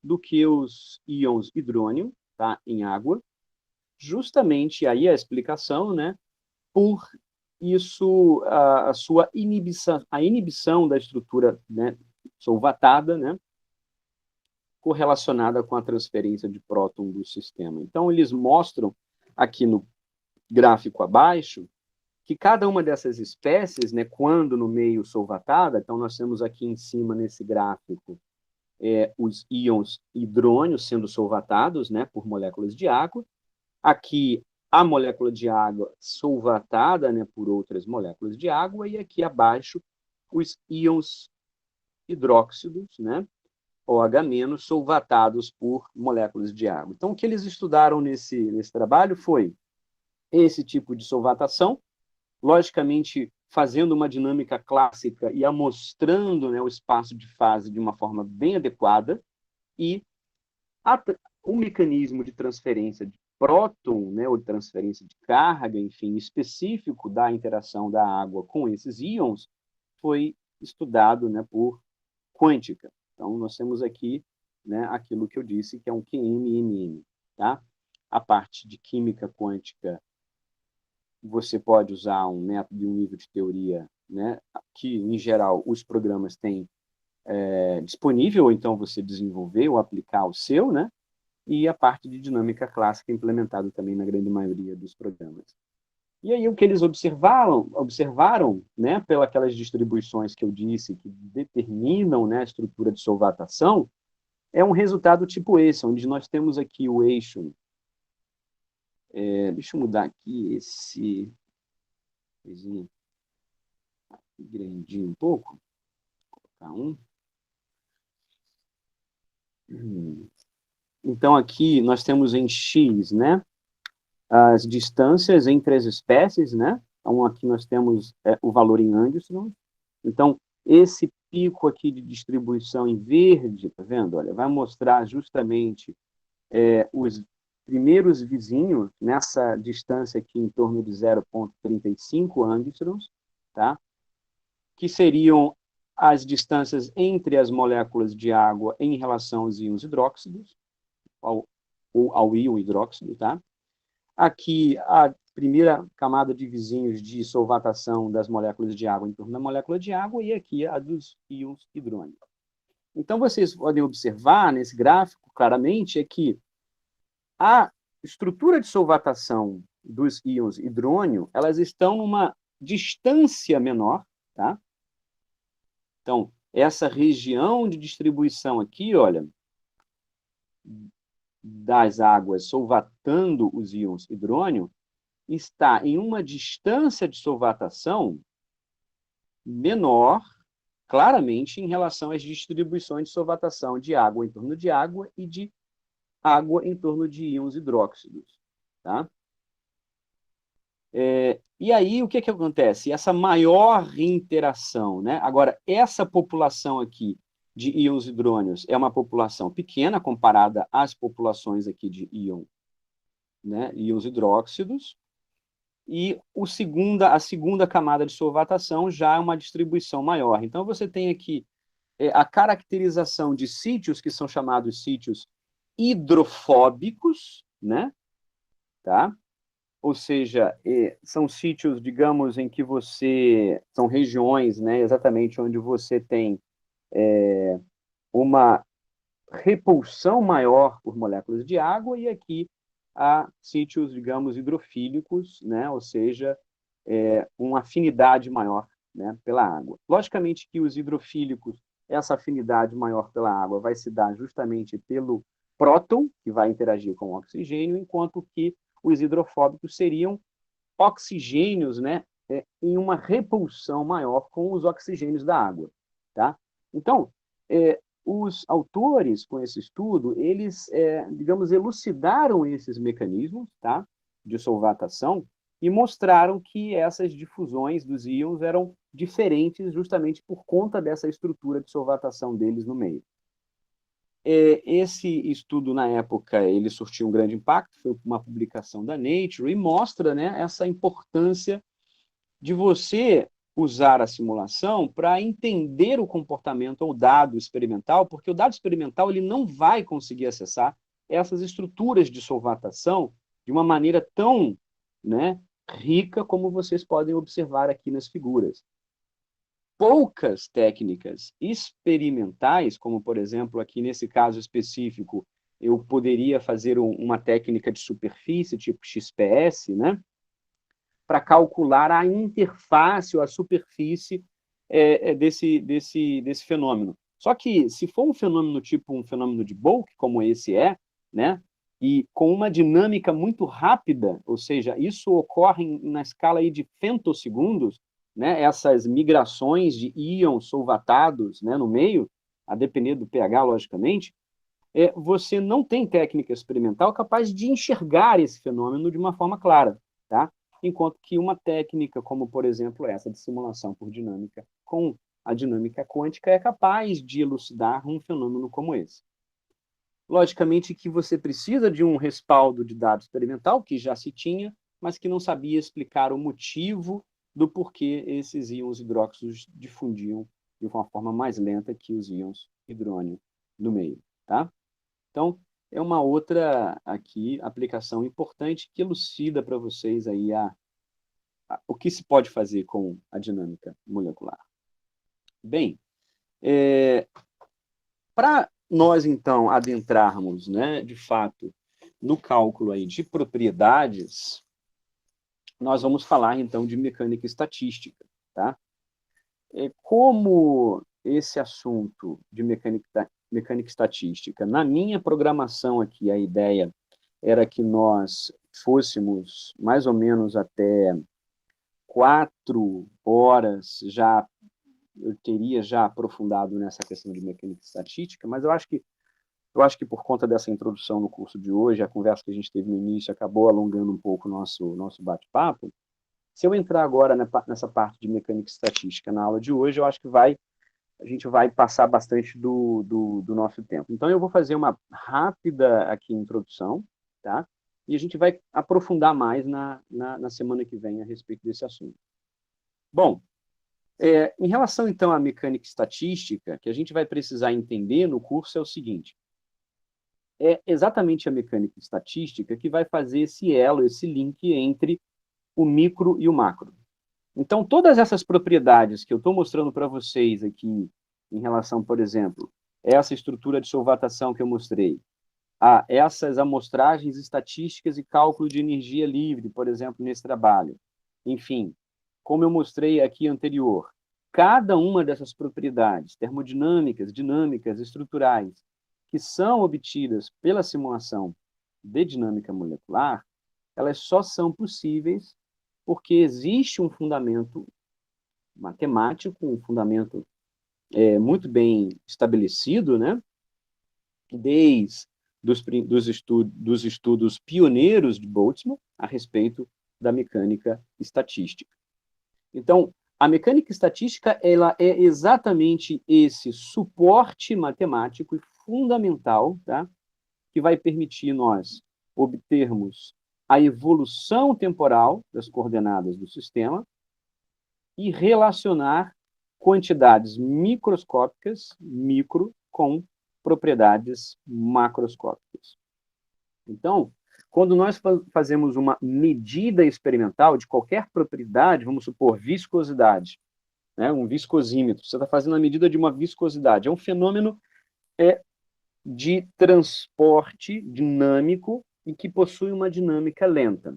do que os íons hidrônio, tá, em água, justamente aí a explicação, né, por isso a inibição da estrutura, né, solvatada, né, correlacionada com a transferência de próton do sistema. Então, eles mostram aqui no gráfico abaixo que cada uma dessas espécies, né, quando no meio solvatada, então nós temos aqui em cima nesse gráfico os íons hidrônios sendo solvatados, né, por moléculas de água, aqui a molécula de água solvatada, né, por outras moléculas de água, e aqui abaixo os íons hidróxidos, né, OH- solvatados por moléculas de água. Então, o que eles estudaram nesse trabalho foi esse tipo de solvatação, logicamente fazendo uma dinâmica clássica e amostrando, né, o espaço de fase de uma forma bem adequada, e o mecanismo de transferência de próton, né, ou de transferência de carga, enfim, específico da interação da água com esses íons, foi estudado, né, por quântica. Então, nós temos aqui, né, aquilo que eu disse, que é um QMMM. Tá? A parte de química quântica, você pode usar um método e um nível de teoria, né, que, em geral, os programas têm disponível, ou então você desenvolver ou aplicar o seu, né, e a parte de dinâmica clássica implementada também na grande maioria dos programas. E aí o que eles observaram, né, pelas distribuições que eu disse, que determinam, né, a estrutura de solvatação, é um resultado tipo esse, onde nós temos aqui o eixo Deixa eu mudar aqui esse coisinha grandinho um pouco. Vou colocar um. Então, aqui nós temos em X, né, as distâncias entre as espécies, né? Então, aqui nós temos o valor em angstrom. Então, esse pico aqui de distribuição em verde, tá vendo? Olha, vai mostrar justamente os primeiros vizinhos nessa distância aqui em torno de 0,35 angstroms, tá? Que seriam as distâncias entre as moléculas de água em relação aos íons hidróxidos, ao íon hidróxido, tá? Aqui, a primeira camada de vizinhos de solvatação das moléculas de água em torno da molécula de água, e aqui a dos íons hidrônio. Então, vocês podem observar nesse gráfico, claramente, é que a estrutura de solvatação dos íons hidrônio, elas estão numa distância menor, tá? Então, essa região de distribuição aqui, olha, das águas solvatando os íons hidrônio, está em uma distância de solvatação menor, claramente, em relação às distribuições de solvatação de água em torno de água e de água em torno de íons hidróxidos. Tá? E aí, o que acontece? Essa maior interação, né? Agora, essa população aqui de íons hidrônios é uma população pequena comparada às populações aqui de íons, né? Íons hidróxidos, e a segunda camada de solvatação já é uma distribuição maior. Então, você tem aqui a caracterização de sítios, que são chamados sítios hidrofóbicos, né? Tá? Ou seja, são sítios, digamos, em que são regiões, né, exatamente onde você tem uma repulsão maior por moléculas de água, e aqui há sítios, digamos, hidrofílicos, né, ou seja, uma afinidade maior, né, pela água. Logicamente que os hidrofílicos, essa afinidade maior pela água vai se dar justamente pelo próton, que vai interagir com o oxigênio, enquanto que os hidrofóbicos seriam oxigênios, né, em uma repulsão maior com os oxigênios da água. Tá? Então, os autores, com esse estudo, eles, digamos, elucidaram esses mecanismos, tá, de solvatação, e mostraram que essas difusões dos íons eram diferentes justamente por conta dessa estrutura de solvatação deles no meio. Esse estudo, na época, ele surtiu um grande impacto, foi uma publicação da Nature, e mostra, né, essa importância de você usar a simulação para entender o comportamento ou dado experimental, porque o dado experimental ele não vai conseguir acessar essas estruturas de solvatação de uma maneira tão, né, rica como vocês podem observar aqui nas figuras. Poucas técnicas experimentais, como, por exemplo, aqui nesse caso específico, eu poderia fazer uma técnica de superfície, tipo XPS, né, para calcular a interface ou a superfície desse fenômeno. Só que, se for um fenômeno tipo um fenômeno de Bulk, como esse né, e com uma dinâmica muito rápida, ou seja, isso ocorre na escala aí de femtosegundos, né, essas migrações de íons solvatados, né, no meio, a depender do pH, logicamente, você não tem técnica experimental capaz de enxergar esse fenômeno de uma forma clara, tá? Enquanto que uma técnica, como, por exemplo, essa de simulação por dinâmica com a dinâmica quântica, é capaz de elucidar um fenômeno como esse. Logicamente que você precisa de um respaldo de dado experimental, que já se tinha, mas que não sabia explicar o motivo do porquê esses íons hidróxidos difundiam de uma forma mais lenta que os íons hidrônio no meio. Tá? Então, é uma outra aqui aplicação importante que elucida para vocês aí o que se pode fazer com a dinâmica molecular. Bem, para nós, então, adentrarmos, né, de fato, no cálculo aí de propriedades, nós vamos falar, então, de mecânica estatística. Tá? Como esse assunto de mecânica estatística, na minha programação aqui, a ideia era que nós fôssemos mais ou menos até 4 horas, eu teria já aprofundado nessa questão de mecânica estatística, mas eu acho que por conta dessa introdução no curso de hoje, a conversa que a gente teve no início acabou alongando um pouco o nosso bate-papo. Se eu entrar agora nessa parte de mecânica estatística na aula de hoje, eu acho que a gente vai passar bastante do nosso tempo. Então, eu vou fazer uma rápida aqui introdução, tá? E a gente vai aprofundar mais na semana que vem a respeito desse assunto. Bom, em relação, então, à mecânica estatística, que a gente vai precisar entender no curso é o seguinte: é exatamente a mecânica estatística que vai fazer esse elo, esse link entre o micro e o macro. Então, todas essas propriedades que eu estou mostrando para vocês aqui, em relação, por exemplo, essa estrutura de solvatação que eu mostrei, a essas amostragens estatísticas e cálculo de energia livre, por exemplo, nesse trabalho. Enfim, como eu mostrei aqui anterior, cada uma dessas propriedades termodinâmicas, dinâmicas, estruturais, que são obtidas pela simulação de dinâmica molecular, elas só são possíveis porque existe um fundamento matemático, um fundamento muito bem estabelecido, né? Desde dos estudos pioneiros de Boltzmann a respeito da mecânica estatística. Então, a mecânica estatística ela é exatamente esse suporte matemático e fundamental, tá? Que vai permitir nós obtermos a evolução temporal das coordenadas do sistema e relacionar quantidades microscópicas, micro, com propriedades macroscópicas. Então, quando nós fazemos uma medida experimental de qualquer propriedade, vamos supor viscosidade, né, um viscosímetro, você está fazendo a medida de uma viscosidade, é um fenômeno de transporte dinâmico e que possui uma dinâmica lenta.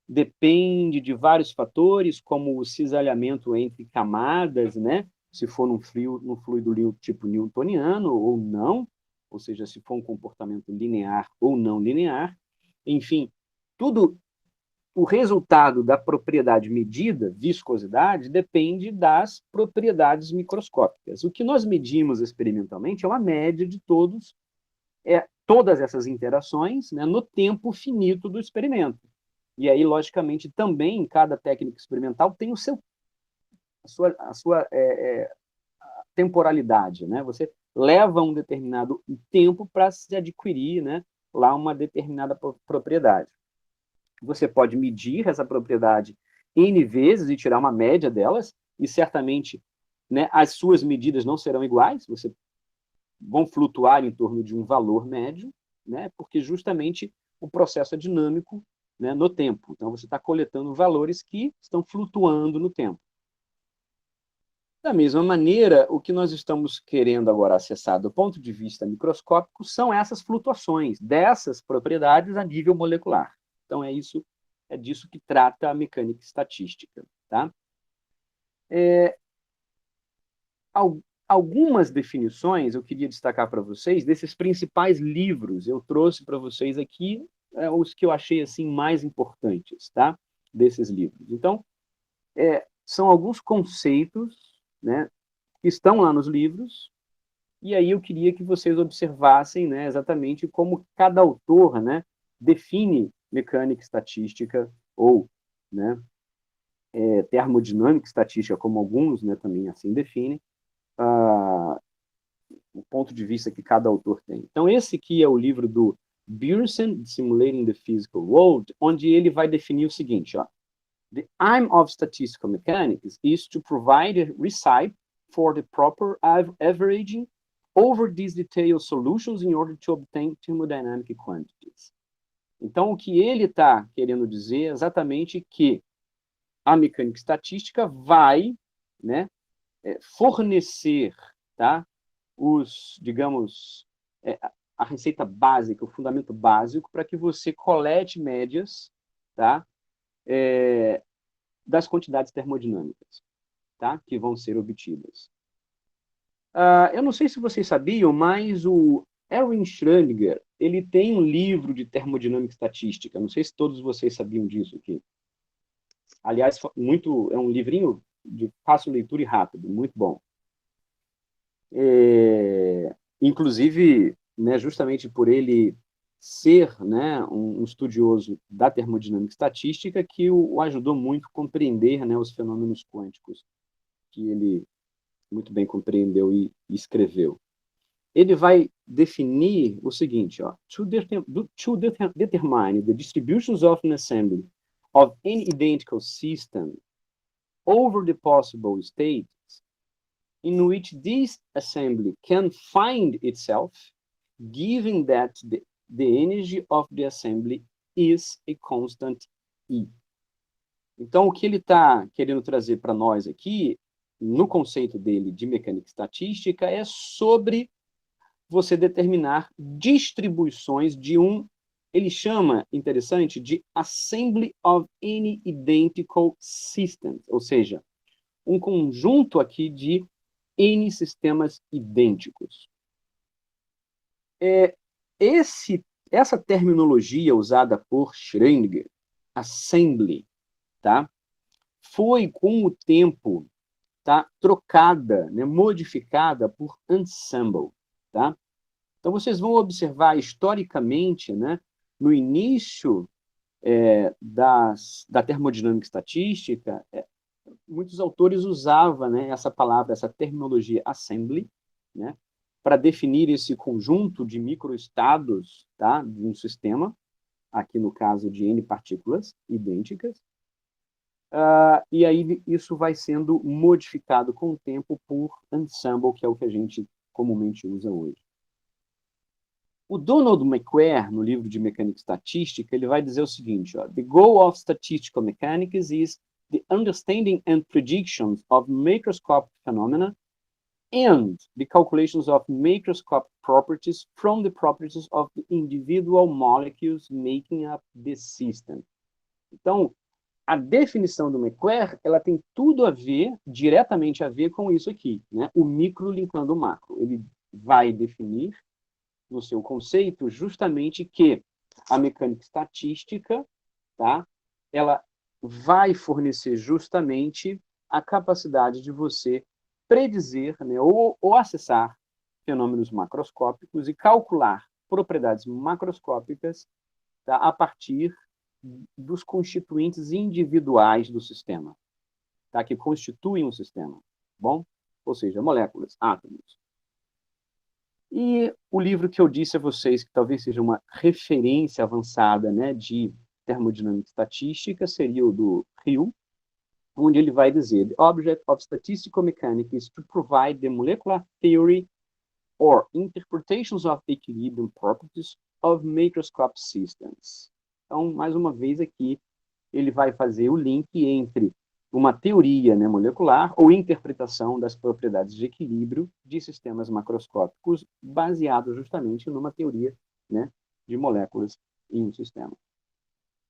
Depende de vários fatores, como o cisalhamento entre camadas, né? Se for num fluido tipo newtoniano ou não, ou seja, se for um comportamento linear ou não linear. Enfim, tudo o resultado da propriedade medida, viscosidade, depende das propriedades microscópicas. O que nós medimos experimentalmente é uma média de todas essas interações, né, no tempo finito do experimento. E aí, logicamente, também cada técnica experimental tem a sua temporalidade, né? Você leva um determinado tempo para se adquirir, né, lá uma determinada propriedade. Você pode medir essa propriedade N vezes e tirar uma média delas, e certamente, né, as suas medidas não serão iguais, vão flutuar em torno de um valor médio, né, porque justamente o processo é dinâmico, né, no tempo. Então, você está coletando valores que estão flutuando no tempo. Da mesma maneira, o que nós estamos querendo agora acessar do ponto de vista microscópico são essas flutuações dessas propriedades a nível molecular. Então, é disso que trata a mecânica estatística. Tá? Algumas definições eu queria destacar para vocês desses principais livros. Eu trouxe para vocês aqui os que eu achei assim, mais importantes, tá? Desses livros. Então, são alguns conceitos, né, que estão lá nos livros, e aí eu queria que vocês observassem, né, exatamente como cada autor, né, define mecânica estatística ou, né, termodinâmica estatística, como alguns, né, também assim definem, o ponto de vista que cada autor tem. Então, esse aqui é o livro do Bjornsen, Simulating the Physical World, onde ele vai definir o seguinte, ó: The aim of statistical mechanics is to provide a recipe for the proper averaging over these detailed solutions in order to obtain thermodynamic quantities. Então, o que ele está querendo dizer é exatamente que a mecânica estatística vai, né, fornecer, tá, digamos, a receita básica, o fundamento básico para que você colete médias, tá, das quantidades termodinâmicas, tá, que vão ser obtidas. Eu não sei se vocês sabiam, mas o Erwin Schrödinger, ele tem um livro de termodinâmica estatística. Não sei se todos vocês sabiam disso aqui. Aliás, é um livrinho de fácil leitura e rápido, muito bom. Inclusive, né, justamente por ele ser, né, um estudioso da termodinâmica estatística, que o ajudou muito a compreender, né, os fenômenos quânticos, que ele muito bem compreendeu e escreveu. Ele vai definir o seguinte, ó, to determine the distributions of an assembly of any identical system over the possible states in which this assembly can find itself, given that the energy of the assembly is a constant E. Então, o que ele está querendo trazer para nós aqui, no conceito dele de mecânica estatística, é sobre você determinar distribuições de ele chama, interessante, de assembly of any identical systems, ou seja, um conjunto aqui de N sistemas idênticos. Essa terminologia usada por Schrödinger, assembly, tá, foi com o tempo, tá, trocada, né, modificada por ensemble. Tá? Então, vocês vão observar historicamente, né, no início da termodinâmica estatística, muitos autores usavam, né, essa palavra, essa terminologia assembly, né, para definir esse conjunto de microestados, tá, de um sistema, aqui no caso de N partículas idênticas, e aí isso vai sendo modificado com o tempo por ensemble, que é o que a gente comumente usa hoje. O Donald McQuarrie, no livro de Mecânica Estatística, ele vai dizer o seguinte, ó, the goal of statistical mechanics is the understanding and predictions of microscopic phenomena and the calculations of microscopic properties from the properties of the individual molecules making up the system. Então, a definição do McQuarrie, ela tem tudo a ver, diretamente a ver com isso aqui, né? O micro linkando o macro. Ele vai definir, no seu conceito, justamente que a mecânica estatística, tá? Ela vai fornecer justamente a capacidade de você predizer, né, ou acessar fenômenos macroscópicos e calcular propriedades macroscópicas, tá, a partir dos constituintes individuais do sistema, tá, que constituem um sistema, bom? Ou seja, moléculas, átomos. E o livro que eu disse a vocês, que talvez seja uma referência avançada, né, de termodinâmica estatística, seria o do Hill, onde ele vai dizer: the object of statistical mechanics is to provide the molecular theory or interpretations of equilibrium properties of microscopic systems. Então, mais uma vez aqui, ele vai fazer o link entre uma teoria, né, molecular ou interpretação das propriedades de equilíbrio de sistemas macroscópicos baseado justamente numa teoria, né, de moléculas em um sistema.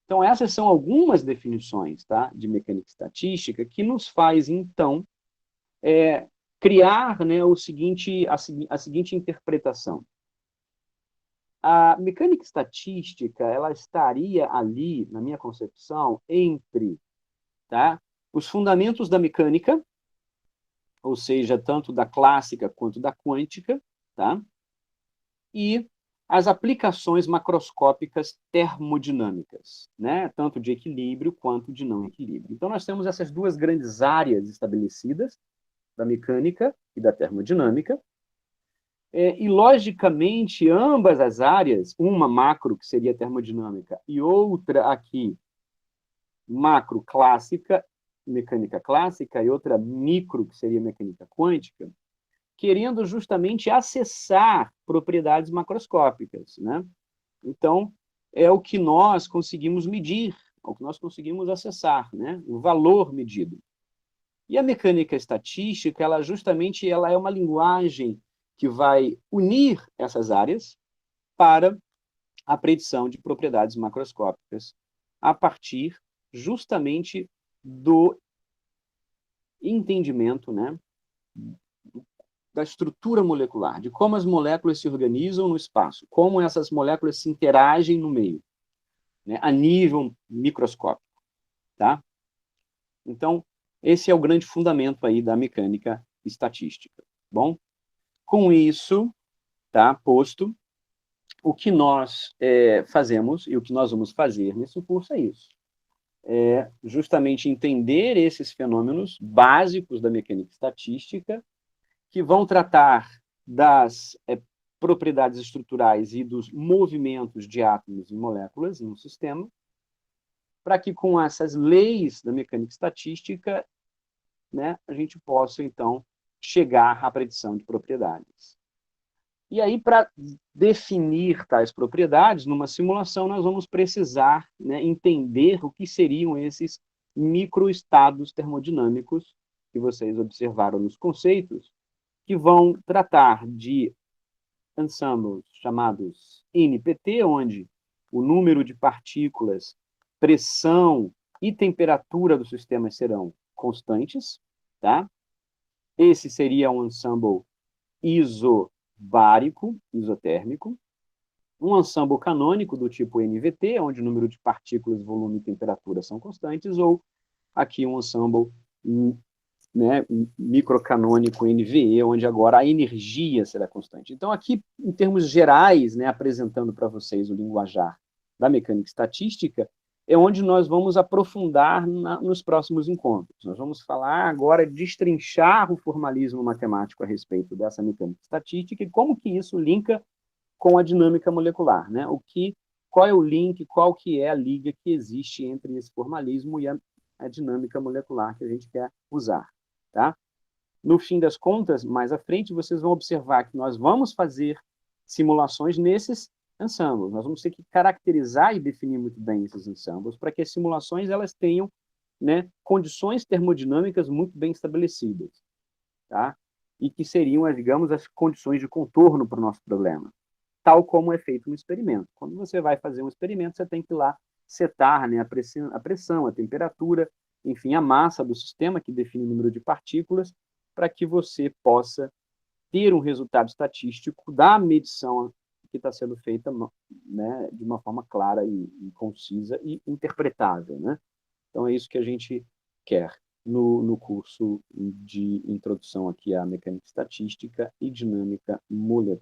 Então, essas são algumas definições, tá, de mecânica estatística que nos faz, então, criar, né, a seguinte interpretação. A mecânica estatística, ela estaria ali, na minha concepção, entre, tá, os fundamentos da mecânica, ou seja, tanto da clássica quanto da quântica, tá, e as aplicações macroscópicas termodinâmicas, né, tanto de equilíbrio quanto de não equilíbrio. Então, nós temos essas duas grandes áreas estabelecidas, da mecânica e da termodinâmica, e, logicamente, ambas as áreas, uma macro, que seria termodinâmica, e outra aqui, macro clássica, mecânica clássica, e outra micro, que seria mecânica quântica, querendo justamente acessar propriedades macroscópicas, né? Então, é o que nós conseguimos medir, é o que nós conseguimos acessar, né? O valor medido. E a mecânica estatística, ela justamente ela é uma linguagem que vai unir essas áreas para a predição de propriedades macroscópicas a partir justamente do entendimento, né, da estrutura molecular, de como as moléculas se organizam no espaço, como essas moléculas se interagem no meio, né, a nível microscópico, tá? Então, esse é o grande fundamento aí da mecânica estatística. Bom, com isso, tá, posto, o que nós fazemos e o que nós vamos fazer nesse curso é isso. É justamente entender esses fenômenos básicos da mecânica estatística, que vão tratar das propriedades estruturais e dos movimentos de átomos e moléculas em um sistema, para que com essas leis da mecânica estatística, né, a gente possa, então, chegar à predição de propriedades. E aí, para definir tais propriedades, numa simulação, nós vamos precisar, né, entender o que seriam esses microestados termodinâmicos que vocês observaram nos conceitos, que vão tratar de ensembles chamados NPT, onde o número de partículas, pressão e temperatura do sistema serão constantes, tá? Esse seria um ensemble isobárico, isotérmico. Um ensemble canônico do tipo NVT, onde o número de partículas, volume e temperatura são constantes, ou aqui um ensemble, né, microcanônico NVE, onde agora a energia será constante. Então, aqui, em termos gerais, né, apresentando para vocês o linguajar da mecânica estatística, é onde nós vamos aprofundar nos próximos encontros. Nós vamos falar agora, destrinchar o formalismo matemático a respeito dessa mecânica estatística e como que isso linka com a dinâmica molecular, né? Qual é o link, qual que é a liga que existe entre esse formalismo e a dinâmica molecular que a gente quer usar, tá? No fim das contas, mais à frente, vocês vão observar que nós vamos fazer simulações nesses ensembles. Nós vamos ter que caracterizar e definir muito bem esses ensembles para que as simulações elas tenham, né, condições termodinâmicas muito bem estabelecidas, tá? E que seriam, digamos, as condições de contorno para o nosso problema, tal como é feito no experimento. Quando você vai fazer um experimento, você tem que ir lá setar, né, a pressão, a temperatura, enfim, a massa do sistema, que define o número de partículas, para que você possa ter um resultado estatístico da medição que está sendo feita, né, de uma forma clara e concisa e interpretável, né? Então, é isso que a gente quer no curso de introdução aqui à mecânica estatística e dinâmica molecular.